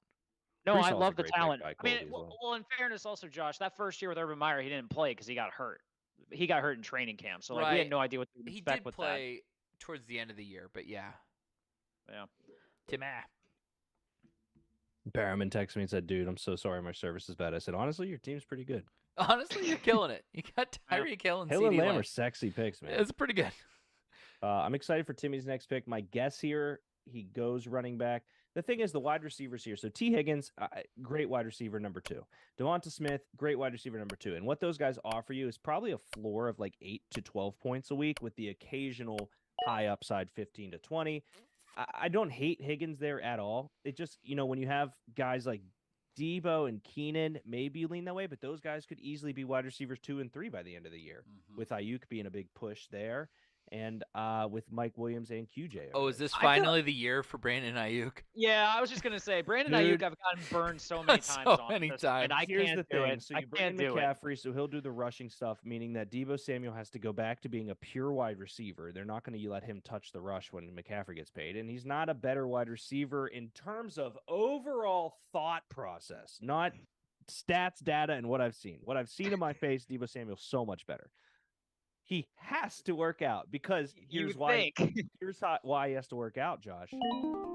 No, I love the talent. I mean, well, in fairness, also, Josh, that first year with Urban Meyer, he didn't play because he got hurt. He got hurt in training camp, so like we had no idea what to expect with that. He did play towards the end of the year, but yeah. Tim Barrowman texted me and said, dude, I'm so sorry my service is bad. I said, honestly, your team's pretty good. Honestly, you're killing it. You got Tyreek Hill and Hill and Lamb are sexy picks, man. It's pretty good. I'm excited for Timmy's next pick. My guess here, he goes running back. The thing is, the wide receivers here. So T. Higgins, great wide receiver, number 2. Devonta Smith, great wide receiver, number 2. And what those guys offer you is probably a floor of like 8 to 12 points a week with the occasional high upside 15 to 20. I don't hate Higgins there at all. It just, when you have guys like Debo and Keenan, maybe you lean that way, but those guys could easily be wide receivers 2 and 3 by the end of the year, with Ayuk being a big push there, and with Mike Williams and QJ. Oh, is this finally the year for Brandon Ayuk? Yeah, I was just gonna say Brandon Ayuk. I've gotten burned so many times on this, and I Here's can't the do thing. it. So I you bring can't in do it. McCaffrey, so he'll do the rushing stuff, meaning that Debo Samuel has to go back to being a pure wide receiver. They're not going to let him touch the rush when McCaffrey gets paid, and he's not a better wide receiver in terms of overall thought process, not stats, data, and what I've seen. What I've seen in my face, Debo Samuel's so much better. He has to work out because here's why. Here's why he has to work out, Josh.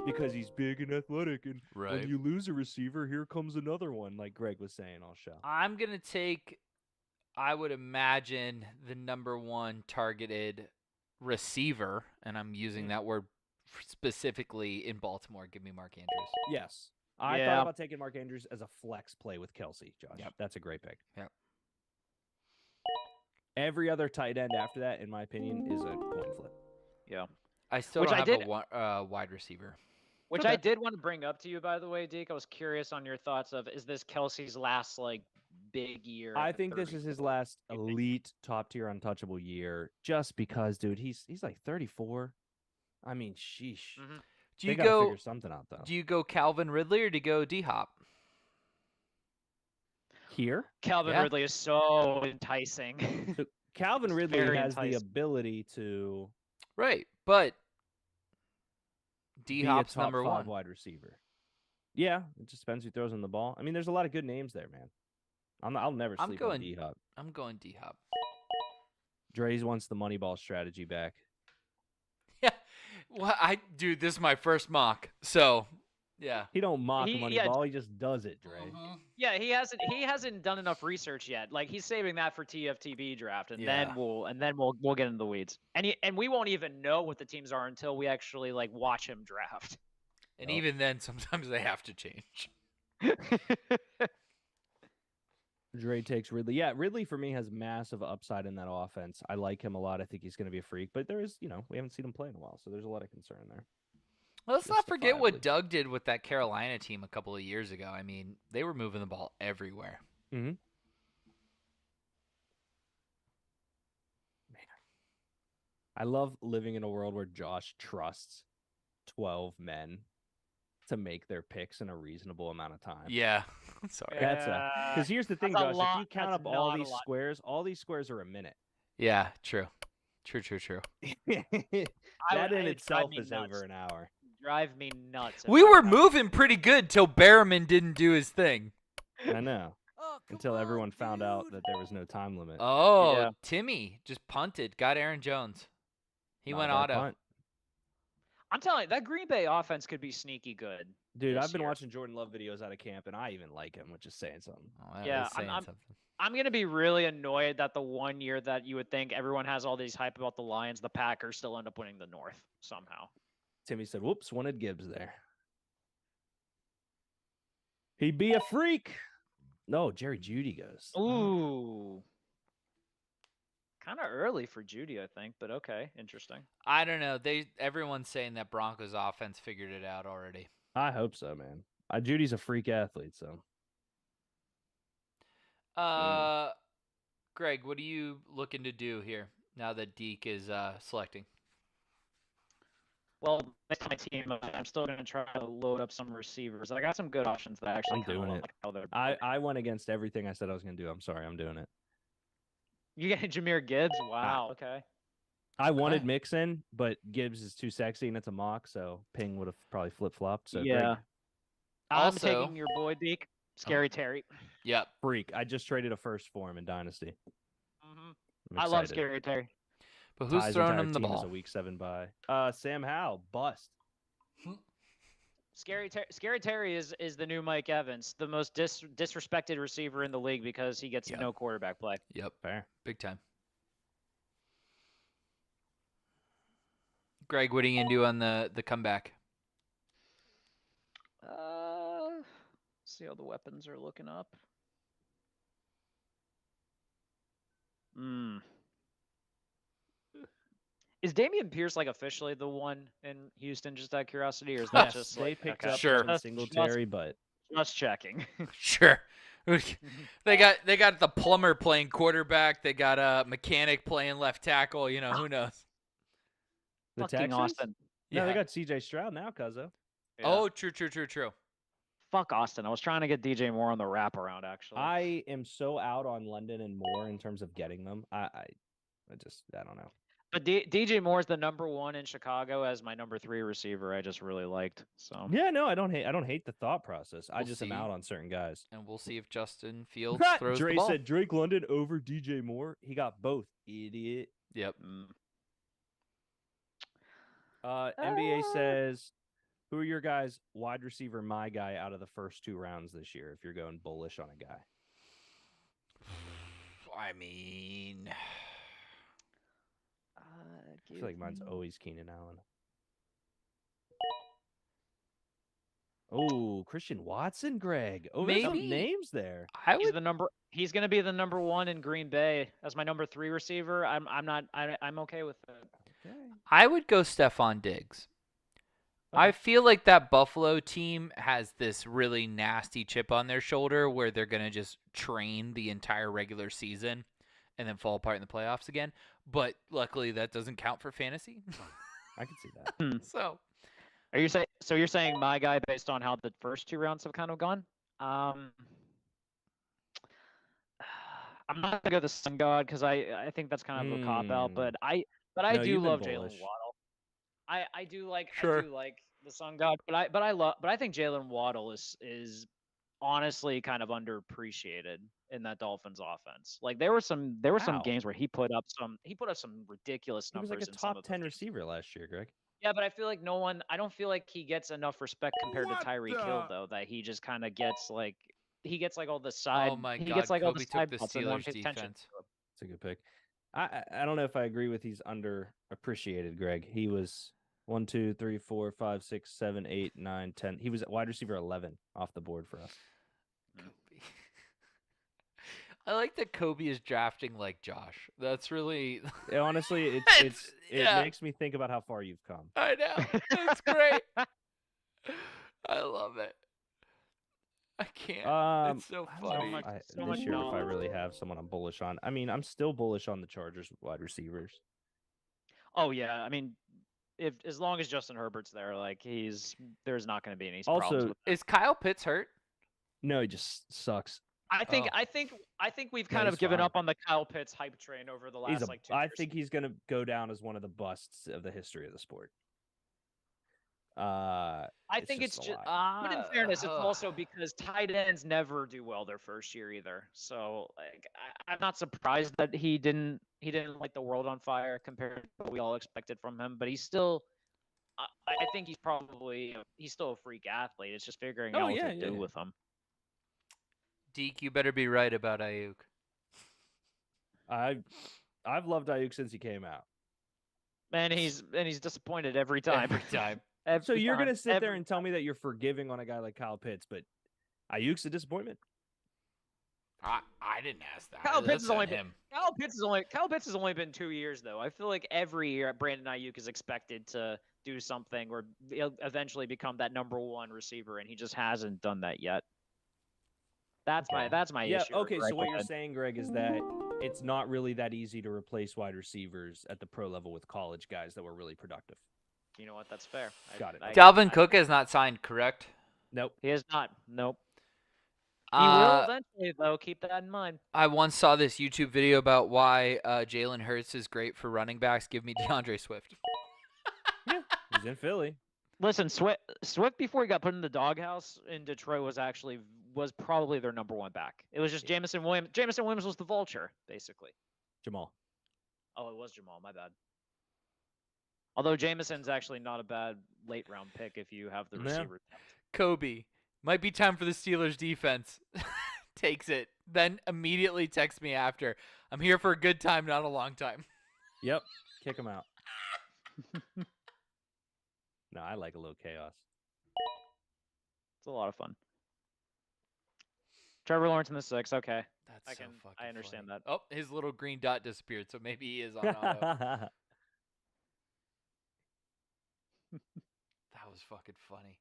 Because he's big and athletic, and when you lose a receiver, here comes another one, like Greg was saying all show. I'm gonna take, I would imagine, the number 1 targeted receiver, and I'm using that word specifically in Baltimore. Give me Mark Andrews. Yes. I thought about taking Mark Andrews as a flex play with Kelsey, Josh. Yep. That's a great pick. Yep. Every other tight end after that, in my opinion, is a coin flip. Yeah. I still don't have a wide receiver. Which I did want to bring up to you, by the way, Deke. I was curious on your thoughts of, is this Kelsey's last like big year? I think this is his last elite, top tier, untouchable year. Just because, dude, he's like 34. I mean, sheesh. Do you They gotta go figure something out though? Do you go Calvin Ridley or do you go D Hop? Here, Calvin Ridley is so enticing. So Calvin Ridley Very has the enticing. ability to Right, but D be a Hop's top number 5 1. wide receiver. Yeah, it just depends who throws him the ball. I mean, there's a lot of good names there, man. I'll never sleep on D Hop. I'm going D Hop. Dre's wants the money ball strategy back. Well, dude, this is my first mock, so yeah. He don't mock money ball. He just does it, Dre. Yeah, he hasn't done enough research yet. Like he's saving that for TFTB draft, and then we'll get into the weeds. And we won't even know what the teams are until we actually like watch him draft. And even then, sometimes they have to change. Dre takes Ridley. Yeah, Ridley for me has massive upside in that offense. I like him a lot. I think he's going to be a freak, but there is, we haven't seen him play in a while, so there's a lot of concern there. Let's not forget what Doug did with that Carolina team a couple of years ago. I mean, they were moving the ball everywhere. Mm-hmm. Man, I love living in a world where Josh trusts 12 men to make their picks in a reasonable amount of time. Yeah. Sorry. That's because here's the thing, That's a Josh. lot- If you count that's up all not a these lot. squares, all these squares are a minute. Yeah, true. True. That in it'd drive itself me is nuts. over an hour. Drive me nuts. if We I were would have- moving pretty good till Berriman didn't do his thing. I know. Until everyone found out that there was no time limit. Oh, Yeah. Timmy just punted. Got Aaron Jones. He Not went a bad auto. punt. I'm telling you, that Green Bay offense could be sneaky good. Dude, this I've been year. watching Jordan Love videos out of camp, and I even like him, which is saying something. Oh, that Yeah, is saying something. I'm gonna be really annoyed that the one year that you would think everyone has all these hype about the Lions, the Packers still end up winning the North somehow. Timmy said, "Whoops, wanted Gibbs there." He'd be a freak. No, Jerry Judy goes. Ooh. Kind of early for Judy, I think, but okay, interesting. I don't know. Everyone's saying that Broncos offense figured it out already. I hope so, man. Judy's a freak athlete, so. Greg, what are you looking to do here now that Deke is selecting? Well, next my team, I'm still gonna try to load up some receivers. I got some good options that I actually I'm kinda doing it. like how they're. I went against everything I said I was going to do. I'm sorry, I'm doing it. You get Jameer Gibbs? Wow. Okay. I wanted Mixon, but Gibbs is too sexy and it's a mock, so Ping would have probably flip-flopped. So Yeah. Greg, I'm Also- taking your boy Deke, Scary Terry. Yep. freak. I just traded a first for him in Dynasty. I'm I love excited. Scary Terry. But who's Ty's throwing entire him the team is ball? a week 7 bye. Sam Howell, bust. Scary Terry is the new Mike Evans, the most disrespected receiver in the league because he gets no quarterback play. Yep. Fair. Big time. Greg, what are you going to do on the comeback? See how the weapons are looking up. Is Damian Pierce like officially the one in Houston? Just out of curiosity, or is that Yes, just they like picked okay. up Sure. Devin Singletary, but Just checking. Sure. they got the plumber playing quarterback. They got a mechanic playing left tackle. You know, who knows? the Fucking Texans? Austin. No, they Yeah. got CJ Stroud now, Cuzzo. Yeah. Oh, true. Fuck Austin. I was trying to get DJ Moore on the wraparound actually. I am so out on London and Moore in terms of getting them. I don't know. But DJ Moore is the number 1 in Chicago as my number 3 receiver. I just really liked. So Yeah, no, I don't hate the thought process. I We'll just am see. out on certain guys. And we'll see if Justin Fields throws Dre the ball. said Drake London over DJ Moore. He got both. Idiot. Yep. NBA says, who are your guys wide receiver my guy out of the first 2 rounds this year if you're going bullish on a guy? I mean, I feel like mine's always Keenan Allen. Oh, Christian Watson, Greg. Oh, there's some Maybe. names there. He's going to be the number 1 in Green Bay as my number 3 receiver. I'm okay with that. I would go Stephon Diggs. I feel like that Buffalo team has this really nasty chip on their shoulder where they're going to just train the entire regular season and then fall apart in the playoffs again. But luckily that doesn't count for fantasy. I can see that. So, you're saying my guy based on how the first 2 rounds have kind of gone? I'm not gonna go the Sun God because I think that's kind of a cop out, but I No, do you've been love Jalen bullish. Waddle. I do like the Sun God, but I think Jalen Waddle is honestly kind of underappreciated in that Dolphins offense. Like there were some Wow. games where he put up some ridiculous He was numbers. like a in some top of the 10 receiver last year, Greg. Yeah, but I feel like I don't feel like he gets enough respect compared to Tyreek Hill though. That he just kind of gets like all the side. Oh my he God, gets like all Kobe the took side the bumps and no one Steelers pays attention defense. to him. It's a good pick. I don't know if I agree with he's underappreciated, Greg. He was 1, 2, 3, 4, 5, 6, 7, 8, 9, 10. He was at wide receiver 11 off the board for us. I like that Kobe is drafting like Josh. That's really Honestly, it yeah. makes me think about how far you've come. I know. It's great. I love it. I can't. It's so I don't know funny. if this year, if I really have someone I'm bullish on. I mean, I'm still bullish on the Chargers wide receivers. Oh yeah, I mean, if as long as Justin Herbert's there, like there's not going to be any Also- problems with Is Kyle Pitts hurt? No, he just sucks. I think we've No, kind of he's given fine. up on the Kyle Pitts hype train over the last like 2 I years. think he's gonna go down as one of the busts of the history of the sport. I think it's a just, lot. but in fairness, it's also because tight ends never do well their first year either. So like, I'm not surprised that he didn't light the world on fire compared to what we all expected from him. But he's still, I think he's still a freak athlete. It's just figuring out what to do with him. Deke, you better be right about Ayuk. I've loved Ayuk since he came out. And he's disappointed every time. Every time. So you're time. gonna sit there and tell me that you're forgiving on a guy like Kyle Pitts, but Ayuk's a disappointment. I didn't ask that. Kyle Pitts That's has on him. Kyle Pitts has only been 2 years though. I feel like every year Brandon Ayuk is expected to do something or eventually become that #1 receiver, and he just hasn't done that yet. That's my issue. Okay, so what Right you're ahead. saying, Greg, is that it's not really that easy to replace wide receivers at the pro level with college guys that were really productive. You know what? That's fair. Got it. Dalvin Cook has not signed, correct? Nope. He has not. Nope. He will eventually, though. Keep that in mind. I once saw this YouTube video about why Jalen Hurts is great for running backs. Give me DeAndre Swift. He's in Philly. Listen, Swift before he got put in the doghouse in Detroit was probably their #1 back. It was just Jameson Williams. Jameson Williams was the vulture, basically. Jamal. Oh, it was Jamal. My bad. Although Jameson's actually not a bad late round pick if you have the receiver. Kobe. Might be time for the Steelers defense. Takes it. Then immediately texts me after. I'm here for a good time, not a long time. Yep. Kick him out. No, I like a little chaos. It's a lot of fun. Trevor Lawrence in the 6. Okay. That's I understand that. Oh, his little green dot disappeared, so maybe he is on auto. That was fucking funny.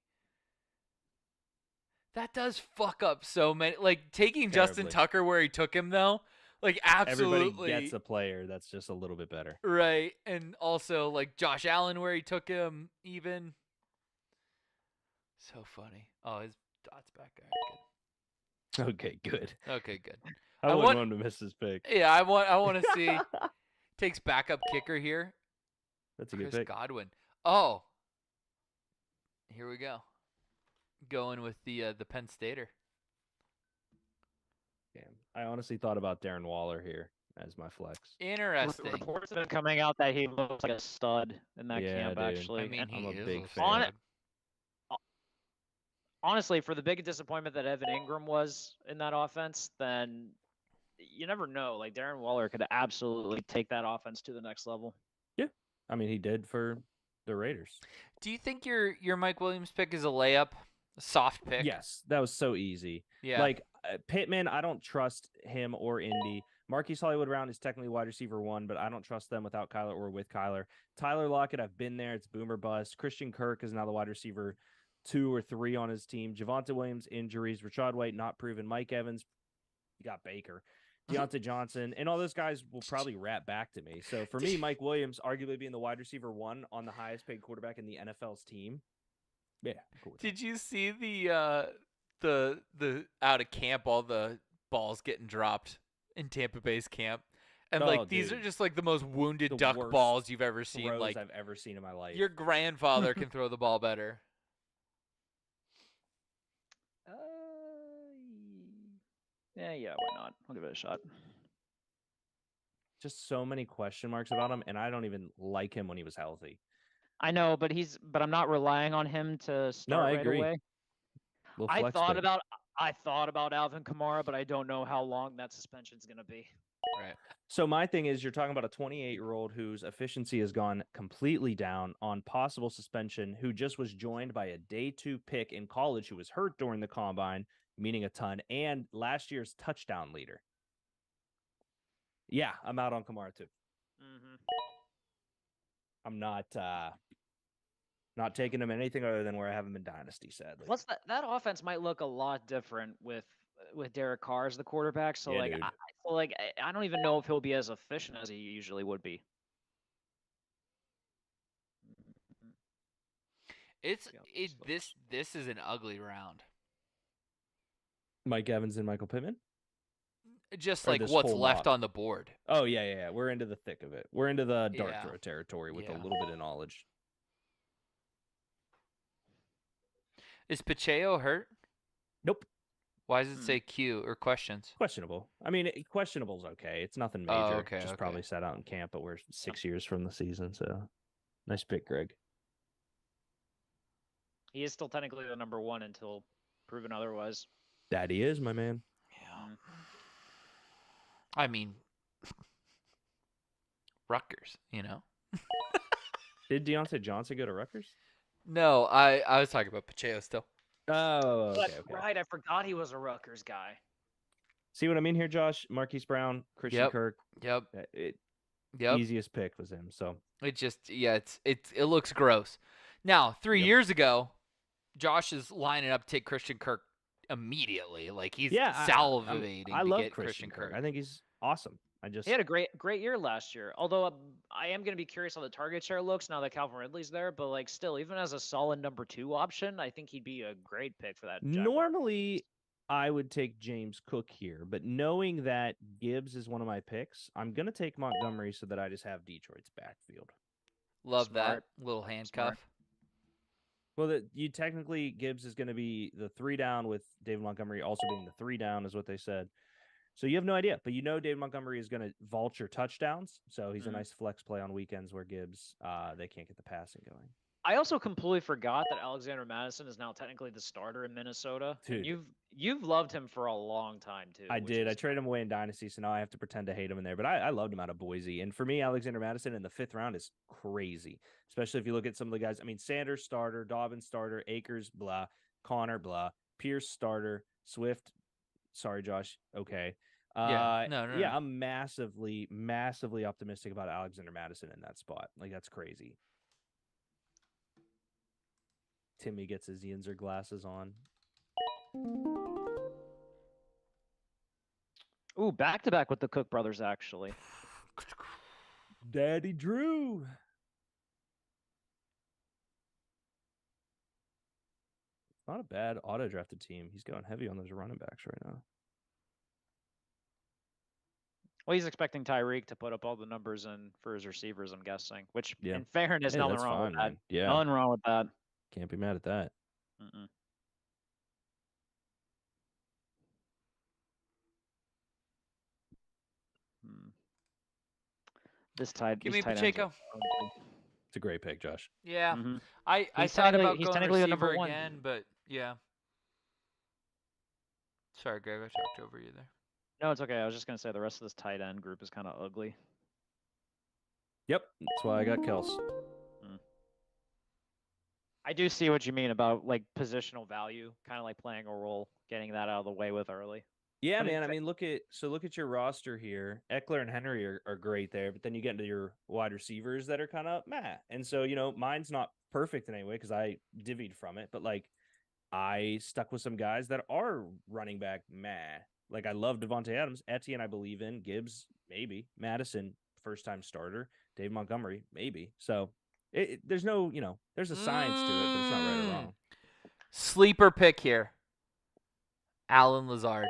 That does fuck up so many. Like, taking Justin Terribly. Tucker where he took him, though. Like, absolutely. Everybody gets a player that's just a little bit better. Right. And also, like, Josh Allen where he took him, even. So funny. Oh, his dot's back. All right, Okay, good. good. Okay, good. I wouldn't want him to miss his pick. Yeah, I want to see. Takes backup kicker here. That's a good Chris pick. Godwin. Oh. Here we go. Going with the Penn Stater. Damn. I honestly thought about Darren Waller here as my flex. Interesting. Reports have been coming out that he looks like a stud in that Yeah, camp, dude. actually. I mean, I'm a he is big a fan. stud. Honestly, for the big disappointment that Evan Ingram was in that offense, then you never know. Like, Darren Waller could absolutely take that offense to the next level. Yeah. I mean, he did for the Raiders. Do you think your Mike Williams pick is a layup? A soft pick? Yes, that was so easy. Yeah. Like Pittman, I don't trust him or Indy. Marquise Hollywood Brown is technically wide receiver 1, but I don't trust them without Kyler or with Kyler. Tyler Lockett, I've been there. It's boomer bust. Christian Kirk is now the wide receiver 2 or 3 on his team. Javonte Williams, injuries. Rashad White, not proven. Mike Evans, you got Baker. Deontay Johnson, and all those guys will probably wrap back to me. So for me, Mike Williams, arguably being the wide receiver 1 on the highest paid quarterback in the NFL's team. Yeah. Cool. Did you see the out of camp, all the balls getting dropped in Tampa Bay's camp? And like these dude. are just like the most wounded The duck worst balls you've ever seen. throws Like I've ever seen in my life. your grandfather can throw the ball better. Yeah, why not? I'll give it a shot. Just so many question marks about him, and I don't even like him when he was healthy. I know, but I'm not relying on him to start I right agree. away. We'll I flex thought pick. about Alvin Kamara, but I don't know how long that suspension's gonna be. Right. So my thing is, you're talking about a 28-year-old whose efficiency has gone completely down on possible suspension, who just was joined by a day 2 pick in college who was hurt during the combine, meaning a ton, and last year's touchdown leader. Yeah, I'm out on Kamara too. Mm-hmm. I'm not taking him in anything other than where I have him in Dynasty, sadly. Plus, that offense might look a lot different with Derek Carr as the quarterback. So Yeah, like, dude. I don't even know if he'll be as efficient as he usually would be. This is an ugly round. Mike Evans and Michael Pittman? just Or like this what's whole left mock. on the board. Oh yeah. We're into the thick of it. We're into the dart Yeah. throw territory with a Yeah. little bit of knowledge. Is Pacheco hurt? Nope. Why does it say Q or questions? Questionable. I mean, questionable's okay. It's nothing major. Oh, okay, Just okay. probably sat out in camp, but we're 6 years from the season, so nice pick, Greg. He is still technically the number 1 until proven otherwise. That he is, my man. I mean, Rutgers, you know. Did Deontay Johnson go to Rutgers? No, I was talking about Pacheco still. Oh, That's right. I forgot he was a Rutgers guy. See what I mean here, Josh? Marquise Brown, Christian Yep. Kirk. Yep. Yep. Easiest pick was him. So It just it looks gross. Now, 3 years ago, Josh is lining up to take Christian Kirk immediately. Like he's salivating I to love get Christian Kirk. Kirk. I think he's awesome. I just He had a great year last year. Although I am going to be curious how the target share looks now that Calvin Ridley's there. But like still, even as a solid number 2 option, I think he'd be a great pick for that. normally I would take James Cook here, but knowing that Gibbs is one of my picks, I'm gonna take Montgomery so that I just have Detroit's backfield. Love that little handcuff. Well, you technically Gibbs is going to be the 3 down with David Montgomery also being the 3 down is what they said. So you have no idea, but you know David Montgomery is going to vulture touchdowns, so he's a nice flex play on weekends where Gibbs they can't get the passing going. I also completely forgot that Alexander Madison is now technically the starter in Minnesota. And Dude. you've loved him for a long time too. I which did. is- I traded him away in Dynasty, so now I have to pretend to hate him in there. But I loved him out of Boise. And for me, Alexander Madison in the 5th round is crazy, especially if you look at some of the guys. I mean, Sanders starter, Dobbins starter, Akers, blah, Connor, blah, Pierce starter, Swift. Sorry, Josh. Okay. Yeah. No. Yeah, I'm massively, massively optimistic about Alexander Madison in that spot. Like, that's crazy. Timmy gets his Yinzer glasses on. Ooh, back to back with the Cook brothers actually. Daddy Drew. Not a bad auto drafted team. He's going heavy on those running backs right now. Well, he's expecting Tyreek to put up all the numbers in for his receivers, I'm guessing. Which, Yeah. in fairness, Hey, nothing that's wrong fine, with that. man. Yeah. Nothing wrong with that. Can't be mad at that. Mm-mm. This tight. Give these me tight ends are Pacheco. ugly. It's a great pick, Josh. Yeah. Mhm. I He's thought technically- about he's going technically the receiver number 1. again, but yeah. Sorry, Greg, I talked over you there. No, it's okay. I was just gonna say the rest of this tight end group is kind of ugly. Yep. That's why I got Kels. I do see what you mean about like positional value, kind of like playing a role, getting that out of the way with early. Yeah, But in man. I fa- mean, look at your roster here. Eckler and Henry are great there, but then you get into your wide receivers that are kind of meh. And so, mine's not perfect in any way because I divvied from it, but like I stuck with some guys that are running back meh. Like I love Devontae Adams, Etienne, I believe in, Gibbs, maybe, Madison, first time starter, Dave Montgomery, maybe. So there's no, there's a science to it, but it's not right or wrong. Sleeper pick here. Alan Lazard.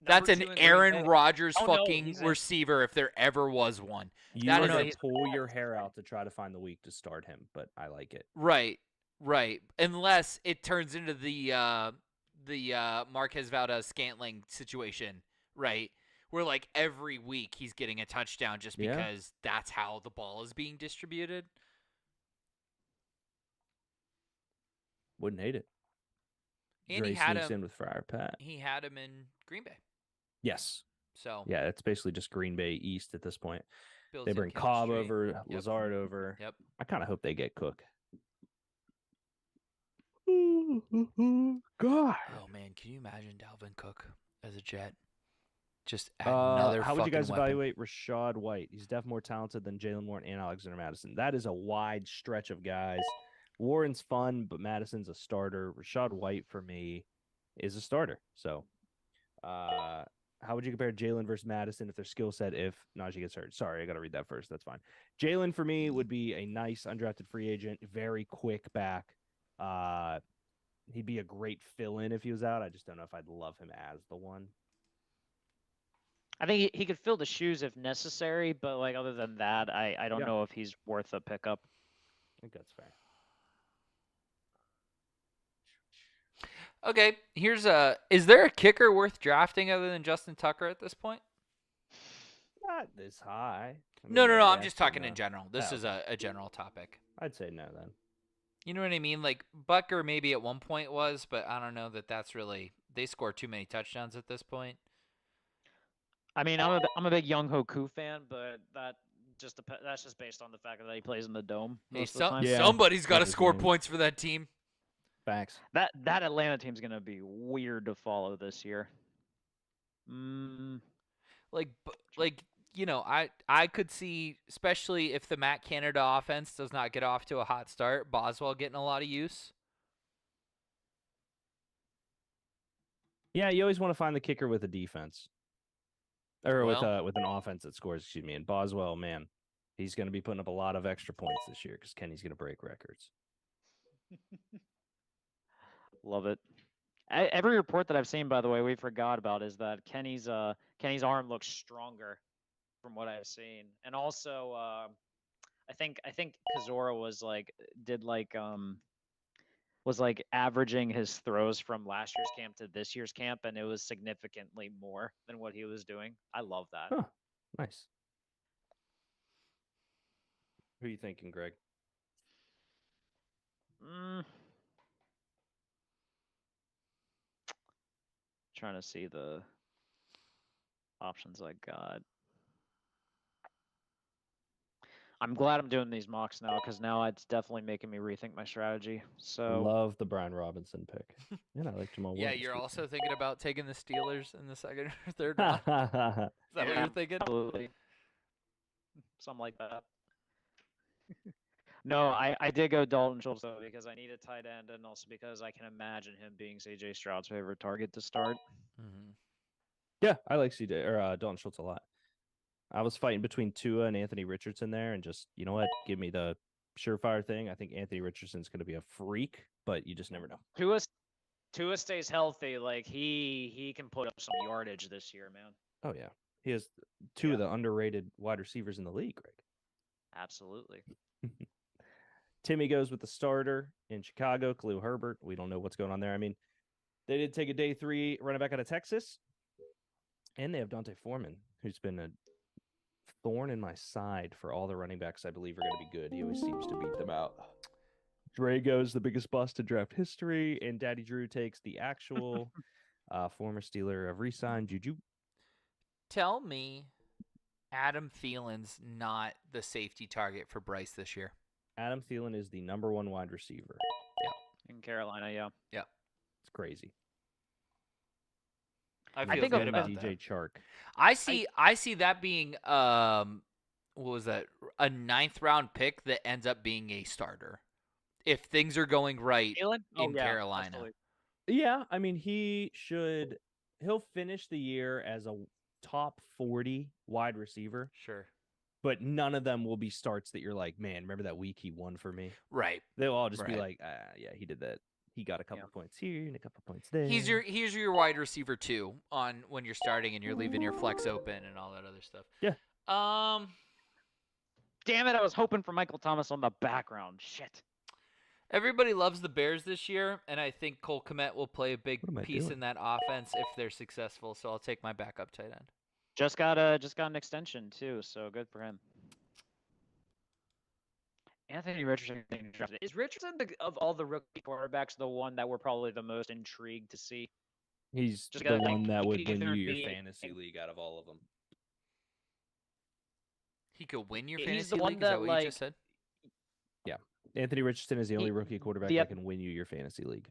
That's Number an 2 in Green Aaron Bay. Rodgers Oh, no, fucking he's in. receiver if there ever was one. You That want is to a- pull your hair out to try to find the week to start him, but I like it. Right. Unless it turns into the Marquez Valdez-Scantling situation, right? Where like every week he's getting a touchdown just Yeah. because that's how the ball is being distributed. Wouldn't hate it. And Dre he had sneaks him in with Friar Pat. He had him in Green Bay. Yes. So Yeah, it's basically just Green Bay East at this point. Builds They in bring chemistry. Cobb over, Yep. Lazard over. Yep. I kind of hope they get Cook. God. Oh man, can you imagine Dalvin Cook as a Jet? Just add another. How would you guys fucking weapon. evaluate Rashad White? He's definitely more talented than Jalen Warren and Alexander Madison. That is a wide stretch of guys. Warren's fun, but Madison's a starter. Rashad White for me is a starter. So, how would you compare Jalen versus Madison if their skill set if Najee gets hurt? Sorry, I got to read that first. That's fine. Jalen for me would be a nice undrafted free agent, very quick back. He'd be a great fill-in if he was out. I just don't know if I'd love him as the one. I think he could fill the shoes if necessary, but like other than that, I don't Yeah. know if he's worth a pickup. I think that's fair. Okay, here's is there a kicker worth drafting other than Justin Tucker at this point? Not this high. I No, mean, no, no. I'm yes just and talking in no. general. This Oh, is a general topic. I'd say no then. You know what I mean? Like Butker maybe at one point was, but I don't know that that's really. They score too many touchdowns at this point. I mean, I'm a big Young Hoku fan, but that's just based on the fact that he plays in the dome Hey, most of the time. somebody's got to That is score nice. points for that team. Facts. That Atlanta team's gonna be weird to follow this year. Like I could see, especially if the Matt Canada offense does not get off to a hot start, Boswell getting a lot of use. Yeah, you always want to find the kicker with a defense, or Well- with an offense that scores. Excuse me. And Boswell, man, he's going to be putting up a lot of extra points this year because Kenny's going to break records. Love it. Every report that I've seen, by the way, we forgot about is that Kenny's arm looks stronger from what I've seen, and also I think Kazora was averaging his throws from last year's camp to this year's camp, and it was significantly more than what he was doing. I love that. Huh. Nice. Who are you thinking, Greg? Trying to see the options I got. I'm glad I'm doing these mocks now because now it's definitely making me rethink my strategy. So Love the Brian Robinson pick. And I like Jamal Yeah, Williams. you're too. also thinking about taking the Steelers in the second or third round. Is that what you're thinking? Absolutely. Something like that. No, I did go Dalton Schultz though because I need a tight end and also because I can imagine him being CJ Stroud's favorite target to start. Yeah, I like CJ or Dalton Schultz a lot. I was fighting between Tua and Anthony Richardson there, and just you know what, give me the surefire thing. I think Anthony Richardson's going to be a freak, but you just never know. Tua stays healthy, like he can put up some yardage this year, man. Oh yeah, he has two of the underrated wide receivers in the league, Greg. Absolutely. Timmy goes with the starter in Chicago, Khalil Herbert. We don't know what's going on there. I mean, they did take a day 3 running back out of Texas, and they have Dante Foreman, who's been a thorn in my side for all the running backs I believe are going to be good. He always seems to beat them out. Dre goes the biggest bust in draft history, and Daddy Drew takes the actual former Steeler of re-signed Juju. Tell me Adam Thielen's not the safety target for Bryce this year. Adam Thielen is the number 1 wide receiver. In Carolina, yeah. Yeah. It's crazy. I I feel think good of about DJ that. Chark. I see that being what was that, a 9th round pick that ends up being a starter if things are going right Thielen? Oh, in yeah, Carolina. absolutely. Yeah, I mean he'll finish the year as a top 40 wide receiver, Sure. but none of them will be starts that you're like, man, remember that week he won for me? Right. They'll all just be Right. like, yeah, he did that. He got a couple points here and a couple points there. He's your wide receiver too on when you're starting and you're leaving your flex open and all that other stuff. Yeah. Damn it, I was hoping for Michael Thomas on the background. Shit. Everybody loves the Bears this year, and I think Cole Kmet will play a big What am I piece doing? in that offense if they're successful. So I'll take my backup tight end. Just got an extension too, so good for him. Anthony Richardson getting drafted. Is Richardson of all the rookie quarterbacks the one that we're probably the most intrigued to see? He's Just the gotta, like, one that he would could win you either your be- fantasy league out of all of them. He could win your He's fantasy the one league. Is that that, what like- you just said? Yeah. Anthony Richardson is the only rookie quarterback the that can win you your fantasy league.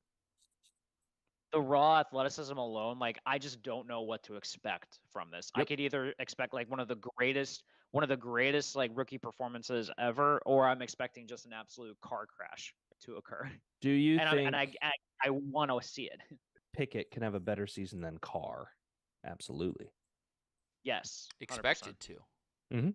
The raw athleticism alone, like I just don't know what to expect from this. I Yep. could either expect like one of the greatest like rookie performances ever, or I'm expecting just an absolute car crash to occur. Do you And think I want to see it. Pickett can have a better season than Carr? Absolutely. Yes, 100%. Expected to. Mm-hmm.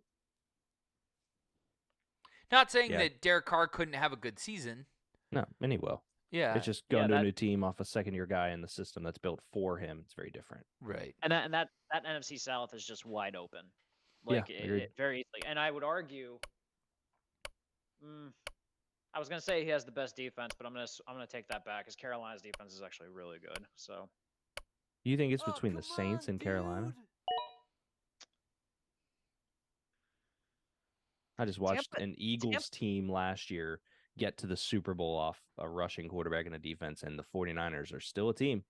Not saying Yeah. that Derek Carr couldn't have a good season. No, and he will. Yeah. It's just going to a that- new team off a second-year guy in the system that's built for him. It's very different. Right. And that NFC South is just wide open, Yeah, like agreed. very easily. And I would argue, I was gonna say he has the best defense, but I'm gonna take that back because Carolina's defense is actually really good. So You think it's between the Saints and Carolina? I just watched an Eagles team last year get to the Super Bowl off a rushing quarterback and a defense, and the 49ers are still a team.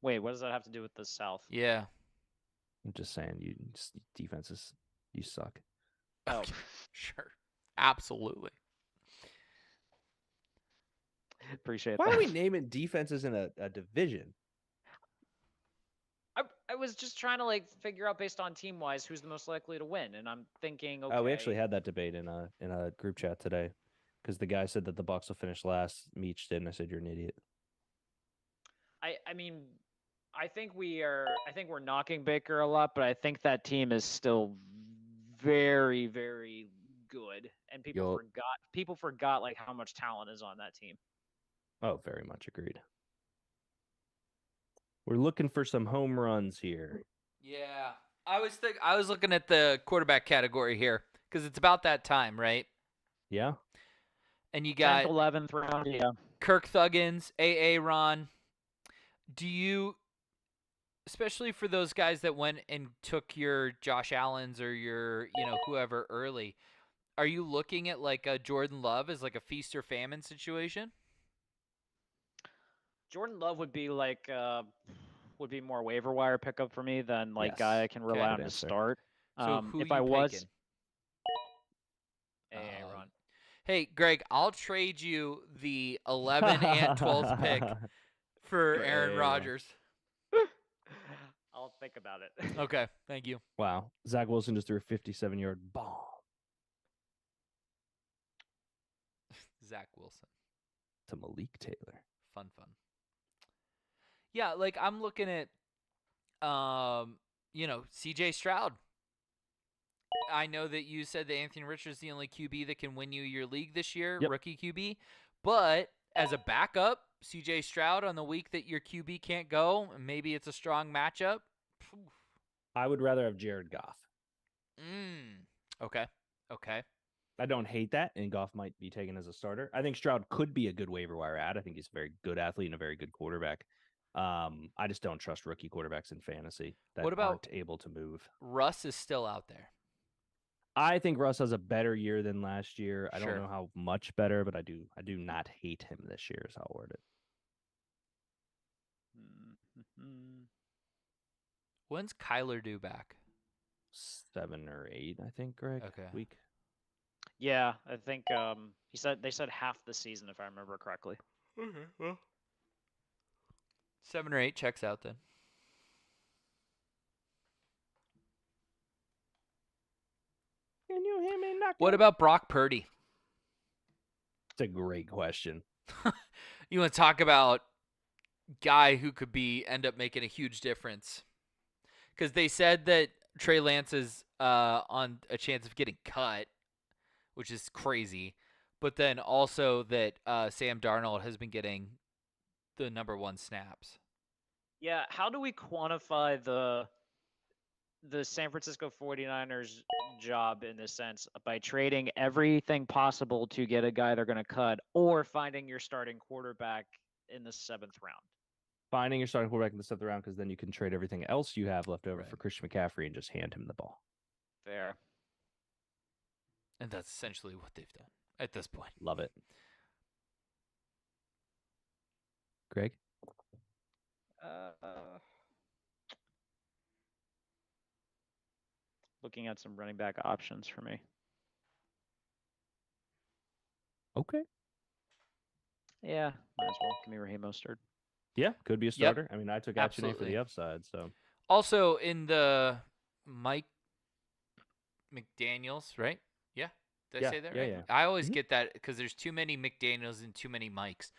wait, what does that have to do with the South? Yeah. I'm just saying, defenses, you suck. Oh, Sure. Absolutely. appreciate Why that. are we naming defenses in a division? I was just trying to like figure out based on team wise who's the most likely to win, and I'm thinking, okay, Oh, we actually had that debate in a group chat today because the guy said that the Bucks will finish last. Meech did, and I said you're an idiot. I mean, I think we're knocking Baker a lot, but I think that team is still very, very good, and people forgot like how much talent is on that team. Oh, very much agreed. We're looking for some home runs here. Yeah. I was looking at the quarterback category here because it's about that time, right? Yeah. And you got 10th, 11th round, yeah. Kirk Thuggins, A.A. Ron. Do you, especially for those guys that went and took your Josh Allens or your, whoever early, are you looking at like a Jordan Love as like a feast or famine situation? Jordan Love would be like would be more waiver wire pickup for me than like Yes. guy I can rely Okay. on Good to answer. start. So who if you I was picking? A.A. Ron. Hey, Greg, I'll trade you the 11th and 12th pick for Aaron A.A. Ron. Rodgers. I'll think about it. Okay, thank you. Wow. Zach Wilson just threw a 57-yard bomb Zach Wilson. to Malik Taylor. Fun. Yeah, like I'm looking at CJ Stroud. I know that you said that Anthony Richards is the only QB that can win you your league this year, Yep. rookie QB. But as a backup, CJ Stroud on the week that your QB can't go, and maybe it's a strong matchup. I would rather have Jared Goff. Okay. I don't hate that, and Goff might be taken as a starter. I think Stroud could be a good waiver wire ad. I think he's a very good athlete and a very good quarterback. I just don't trust rookie quarterbacks in fantasy that What about- aren't able to move. Russ is still out there. I think Russ has a better year than last year. I Sure. don't know how much better, but I do not hate him this year is how I'll word it. When's Kyler due back? 7 or 8, I think, Greg. Okay. Week. Yeah, I think they said half the season if I remember correctly. Okay, well. 7 or 8 checks out then. Can you hear me knocking? What about Brock Purdy? It's a great question. You want to talk about guy who could end up making a huge difference? Because they said that Trey Lance is on a chance of getting cut, which is crazy. But then also that Sam Darnold has been getting the number 1 snaps. Yeah, how do we quantify the San Francisco 49ers job in this sense? By trading everything possible to get a guy they're going to cut, or finding your starting quarterback in the 7th round? Finding your starting quarterback in the 7th round, because then you can trade everything else you have left over for Christian McCaffrey and just hand him the ball. Fair. And that's essentially what they've done at this point. Love it. Greg? Looking at some running back options for me. Okay. Yeah, might as well. Give me Raheem Mostert. Yeah, could be a starter. I mean, I took Achane for Absolutely. the upside, so. Also in the Mike McDaniels, right? Yeah. Did I Yeah, say that yeah, right? yeah. I always get that because there's too many McDaniels and too many Mikes.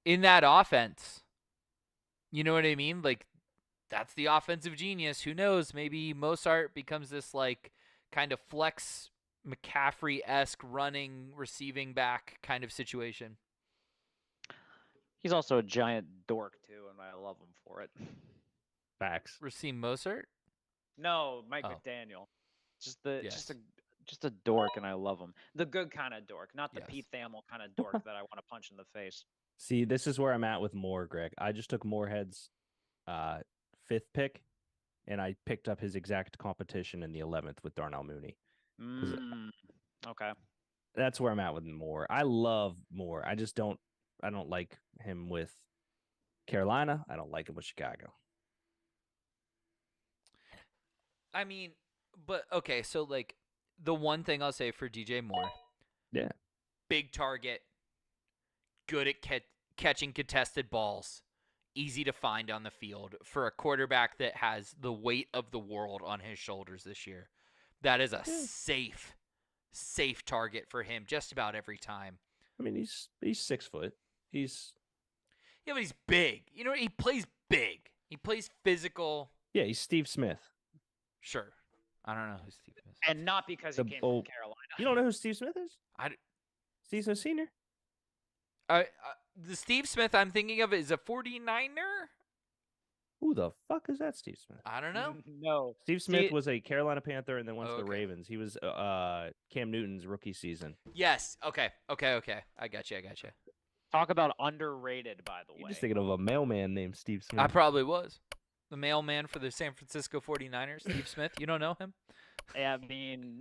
In that offense, you know what I mean? Like, that's the offensive genius. Who knows? Maybe Mostert becomes this like kind of flex McCaffrey-esque running, receiving back kind of situation. He's also a giant dork too, and I love him for it. Facts. Raheem Mostert? No, Mike Oh. McDaniel. Just Yes. a dork, and I love him. The good kind of dork, not the Yes. Pete Thamel kind of dork that I want to punch in the face. See, this is where I'm at with Moore, Greg. I just took Moorhead's 5th pick, and I picked up his exact competition in the 11th with Darnell Mooney. Okay. That's where I'm at with Moore. I love Moore. I don't like him with Carolina. I don't like him with Chicago. I mean, but okay, so like the one thing I'll say for DJ Moore, Yeah. big target, good at catching contested balls, easy to find on the field for a quarterback that has the weight of the world on his shoulders this year. That is a safe target for him just about every time. I mean, he's 6 foot. He's Yeah, but he's big. You know, he plays big. He plays physical. yeah, he's Steve Smith. Sure. I don't know who Steve is. And not because he The came old- from Carolina. You don't know who Steve Smith is? I, Steve Smith Senior. the Steve Smith I'm thinking of is a 49er? Who the fuck is that Steve Smith? I don't know. No. Steve Smith was a Carolina Panther and then went to the Okay. Ravens. He was Cam Newton's rookie season. Yes. Okay. I got you. Talk about underrated, by the way. You're just thinking of a mailman named Steve Smith. I probably was. The mailman for the San Francisco 49ers, Steve Smith. You don't know him? Yeah, I mean,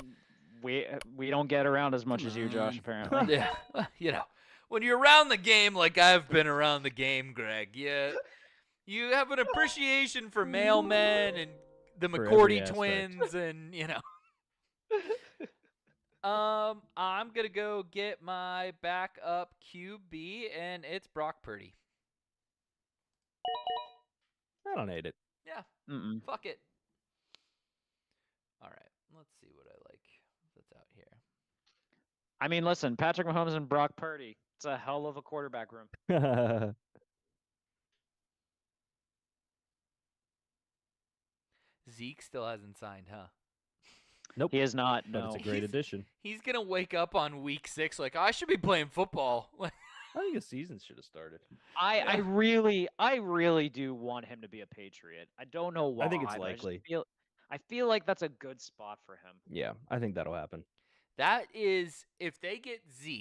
we don't get around as much as you, Josh, apparently. Yeah. Well, you know, when you're around the game like I've been around the game, Greg, you have an appreciation for mailmen and the For every McCourty aspect. twins and, you know. I'm going to go get my backup QB, and it's Brock Purdy. I don't hate it. Yeah. Mm-mm. Fuck it. All right. Let's see what I like that's out here. I mean, listen, Patrick Mahomes and Brock Purdy. It's a hell of a quarterback room. Zeke still hasn't signed, huh? Nope. He is not. But No. it's a great addition. He's going to wake up on week 6 like, I should be playing football. I think a season should have started. I really do want him to be a Patriot. I don't know why. I think it's but likely. I feel like that's a good spot for him. Yeah, I think that'll happen. That is, if they get Zeke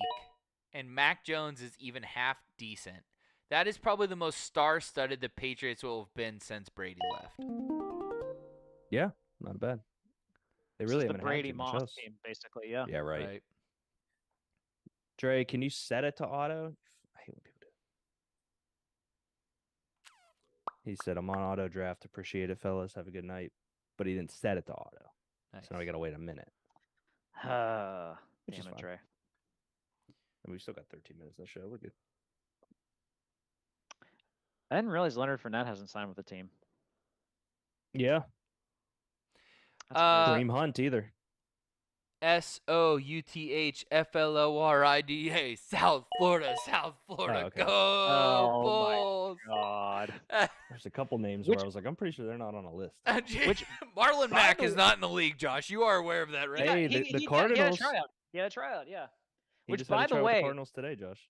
and Mac Jones is even half decent, that is probably the most star-studded the Patriots will have been since Brady left. Yeah, not bad. They This really is the haven't Brady had too much Moss else. team, basically. Yeah. Yeah, right. Dre, can you set it to auto? I hate when people do it. He said, I'm on auto draft. Appreciate it, fellas. Have a good night. But he didn't set it to auto. Nice. So now we got to wait a minute. Which Damn is it, fine. Trey. And we've still got 13 minutes of the show. We're good. I didn't realize Leonard Fournette hasn't signed with the team. Yeah. Uh, Dream Hunt either. SOUTHFLORIDA, South Florida, South Florida. Oh, okay. Go Oh, Bulls! God. There's a couple names where I was like, I'm pretty sure they're not on a list. Marlon Mack is not in the league, Josh. You are aware of that, right? Hey, the Cardinals. He had a tryout, yeah. He Which, just had by a the try with way, Cardinals today, Josh.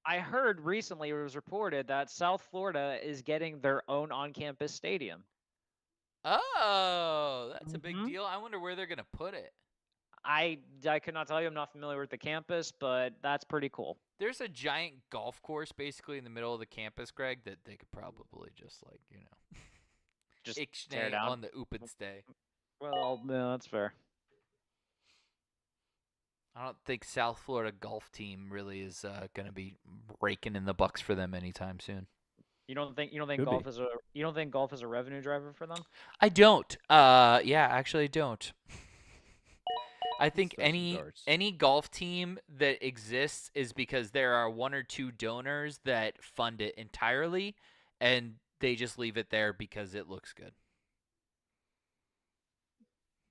I heard recently it was reported that South Florida is getting their own on-campus stadium. Oh, that's a big deal. I wonder where they're going to put it. I could not tell you. I'm not familiar with the campus, but that's pretty cool. There's a giant golf course basically in the middle of the campus, Greg, that they could probably just Just Ixnay tear down. on the open stay. Well, no, that's fair. I don't think South Florida golf team really is going to be raking in the bucks for them anytime soon. You don't think Could golf be. is a revenue driver for them? I don't. Yeah, actually, I don't. I think Especially darts. any golf team that exists is because there are one or two donors that fund it entirely, and they just leave it there because it looks good.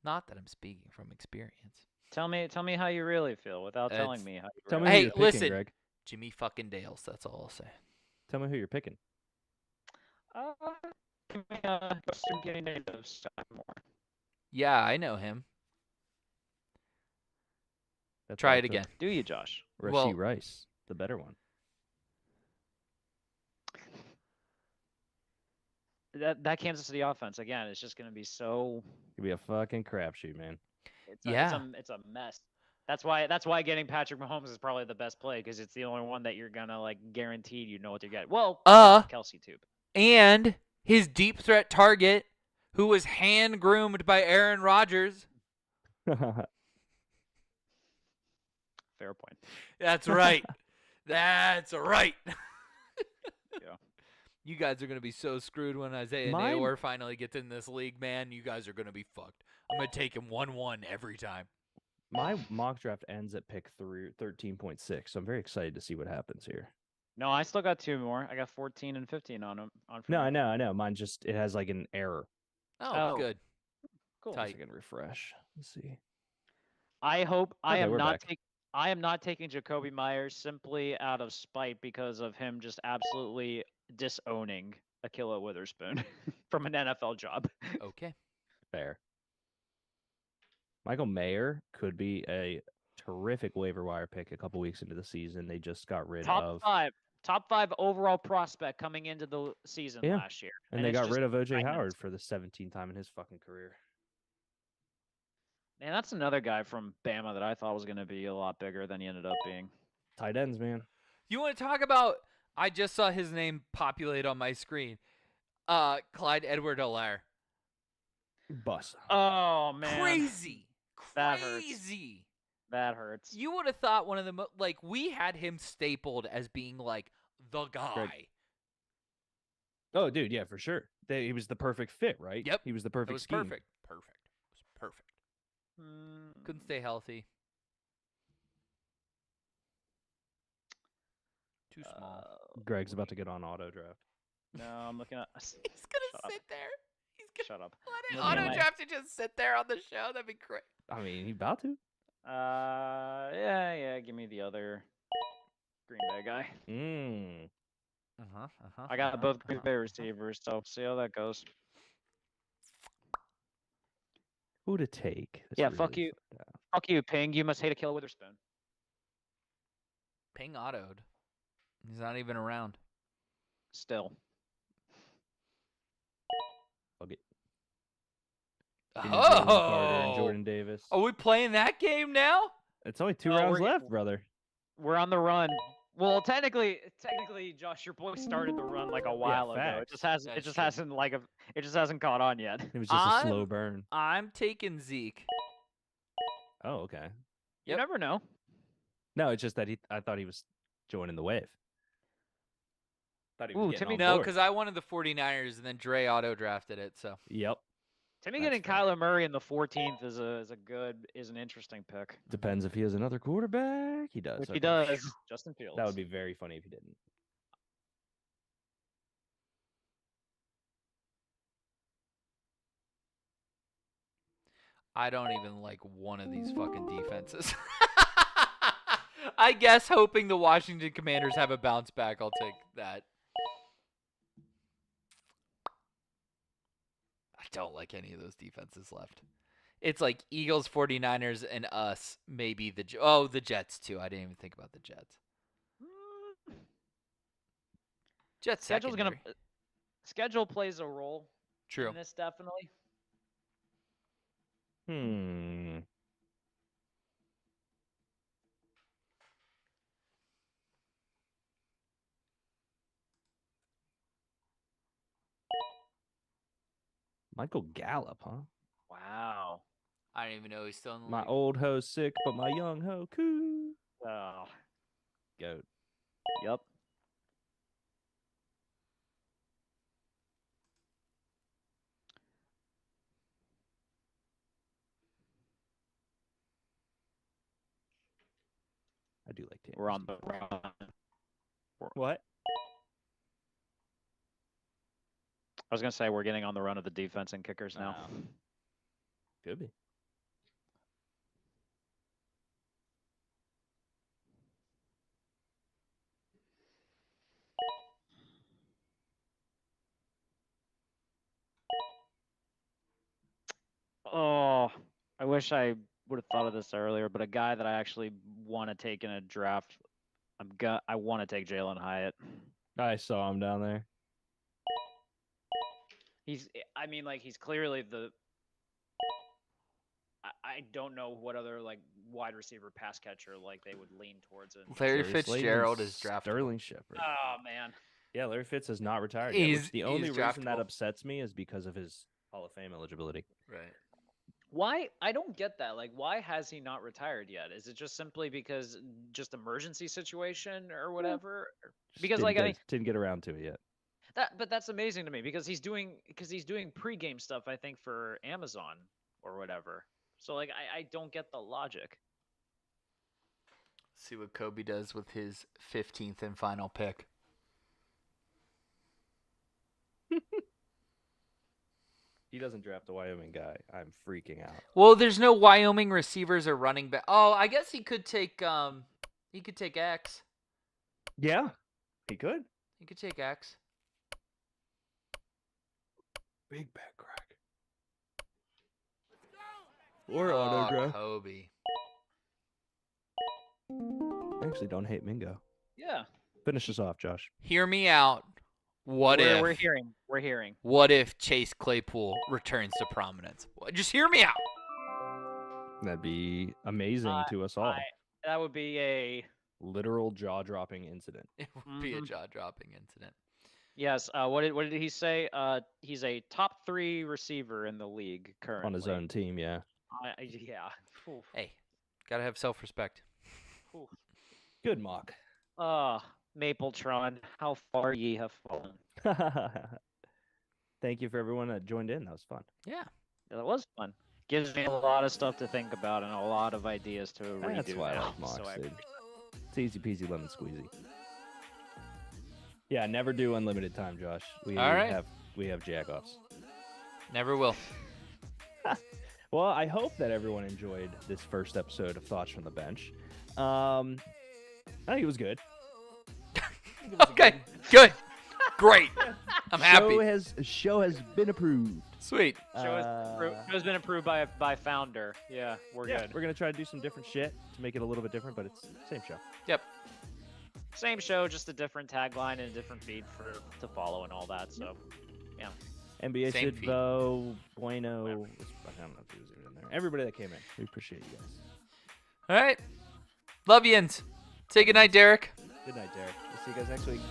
Not that I'm speaking from experience. Tell me how you really feel without telling It's- me how you Tell really me who Hey, you're picking, listen, Greg. Jimmy fucking Dales. That's all I'll say. Tell me who you're picking. Give me Western Guinea natives more. Yeah, I know him. That's Try why I it took again. Do you, Josh? Rasheed Well- Rice, the better one. That Kansas City offense again is just going to be so. Could be a fucking crapshoot, man. It's a mess. That's why getting Patrick Mahomes is probably the best play because it's the only one that you're gonna like guaranteed you know what to get. Well, Kelsey too. And his deep threat target, who was hand groomed by Aaron Rodgers. Fair point. That's right. That's right. Yeah. You guys are gonna be so screwed when Isaiah Mine- Naylor finally gets in this league, man. You guys are gonna be fucked. I'm gonna take him 1-1 every time. My mock draft ends at pick 13.6, so I'm very excited to see what happens here. No, I still got two more. I got 14 and 15 on them. No, I know. Mine just it has like an error. Oh, good. Cool. I can refresh. Let's see. I hope I Okay, am we're not back. I am not taking Jacoby Myers simply out of spite because of him just absolutely disowning Akilla Witherspoon from an NFL job. Okay. Fair. Michael Mayer could be a terrific waiver wire pick a couple weeks into the season. They just got rid of Top five overall prospect coming into the season Yeah. last year. and they it's got just rid of OJ magnets. Howard for the 17th time in his fucking career. Man, that's another guy from Bama that I thought was going to be a lot bigger than he ended up being. Tight ends, man. You want to talk about? I just saw his name populate on my screen. Clyde Edward-Helaire. Bust. Oh man, Crazy. That hurts. Crazy. That hurts. You would have thought one of the like we had him stapled as being like the guy. Oh, dude, yeah, for sure. He was the perfect fit, right? Yep. He was the It perfect was scheme. perfect. Perfect. It was perfect. Couldn't stay healthy. Too small. Greg's about to get on auto draft. No, I'm looking at. He's gonna sit there. He's gonna Shut up. let it Looking at auto my- draft and just sit there on the show. That'd be great. I mean, he about to. Yeah. Give me the other Green Bay guy. I got both Green Bay receivers, so see how that goes. Who to take? That's Yeah, fuck really you. fucked up. Fuck you, Ping. You must hate Akilla Witherspoon. Ping autoed. He's not even around. Still. Fuck it. Give me Jalen Carter and Jordan Davis. Are we playing that game now? It's only 2 Oh, rounds we're- left, brother. We're on the run. Well, technically, Josh, your boy started the run like a while ago. It facts. just hasn't. That's It just true. hasn't it just hasn't caught on yet. It was just a slow burn. I'm taking Zeke. Oh, okay. You never know. No, it's just that I thought he was joining the wave. Thought he was Ooh, getting Timmy- on No, board. because I wanted the 49ers and then Dre auto drafted it. So Yep. Timmy That's getting fair. Kyler Murray in the 14th is an interesting pick. Depends if he has another quarterback. He does. If he okay. does, Justin Fields. That would be very funny if he didn't. I don't even like one of these fucking defenses. I guess hoping the Washington Commanders have a bounce back, I'll take that. I don't like any of those defenses left. It's like Eagles, 49ers, and us. Maybe the Jets too. I didn't even think about the Jets. Jets secondary. Schedule plays a role. True. In this definitely. Michael Gallup, huh? Wow. I don't even know he's still in the My league. old ho's sick, but my young ho cool. Oh. Goat. Yep. I do like Tampa. We're on the run. What? I was gonna say we're getting on the run of the defense and kickers now. Could be. Oh, I wish I would have thought of this earlier, but a guy that I actually want to take in a draft, I want to take Jalen Hyatt. I saw him down there. I mean, like, he's clearly the. I don't know what other like wide receiver pass catcher like they would lean towards it. Larry Darius Slayton, Fitzgerald is drafted. Sterling Shepard. Oh man. Yeah, Larry Fitz has not retired yet. He's- Which the only he's reason that draftable. upsets me is because of his Hall of Fame eligibility. Right. Why? I don't get that. Like, why has he not retired yet? Is it just simply because just emergency situation or whatever? Just Because didn't like get, I mean didn't get around to it yet. but that's amazing to me because he's doing pregame stuff I think for Amazon or whatever. So like I don't get the logic. See what Kobe does with his 15th and final pick. He doesn't draft a Wyoming guy. I'm freaking out. Well, there's no Wyoming receivers or running back. Oh, I guess he could take X. Yeah, he could. He could take X. Big back crack. Or Oh, autograph. Kobe. I actually don't hate Mingo. Yeah. Finish us off, Josh. Hear me out. What if We're hearing. What if Chase Claypool returns to prominence? Just hear me out. That'd be amazing to us all. That would be a Literal jaw-dropping incident. It would be a jaw-dropping incident. yes. What did he say? He's a top 3 receiver in the league currently. On his own team, yeah. Yeah. Oof. Hey, gotta have self-respect. Oof. Good mock. Mapletron, how far ye have fallen. Thank you for everyone that joined in. That was fun. Yeah. That was fun. Gives me a lot of stuff to think about and a lot of ideas to redo. That's why I now, like mocks, so I dude. It's easy peasy lemon squeezy. Yeah, never do unlimited time, Josh. We All right. have jack-offs. Never will. Well, I hope that everyone enjoyed this first episode of Thoughts from the Bench. I think it was good. Okay, good. Great. I'm happy. Show has been approved. Sweet. Show's been approved by founder. Yeah, we're good. We're gonna try to do some different shit to make it a little bit different, but it's the same show. Yep. Same show, just a different tagline and a different feed to follow and all that. So, yeah. NBA Same feed. Sidvo, Bueno, I don't know if he was in there. Everybody that came in, we appreciate you guys. All right. Love yins. Say goodnight, Derek. Good night, Derek. We'll see you guys next week.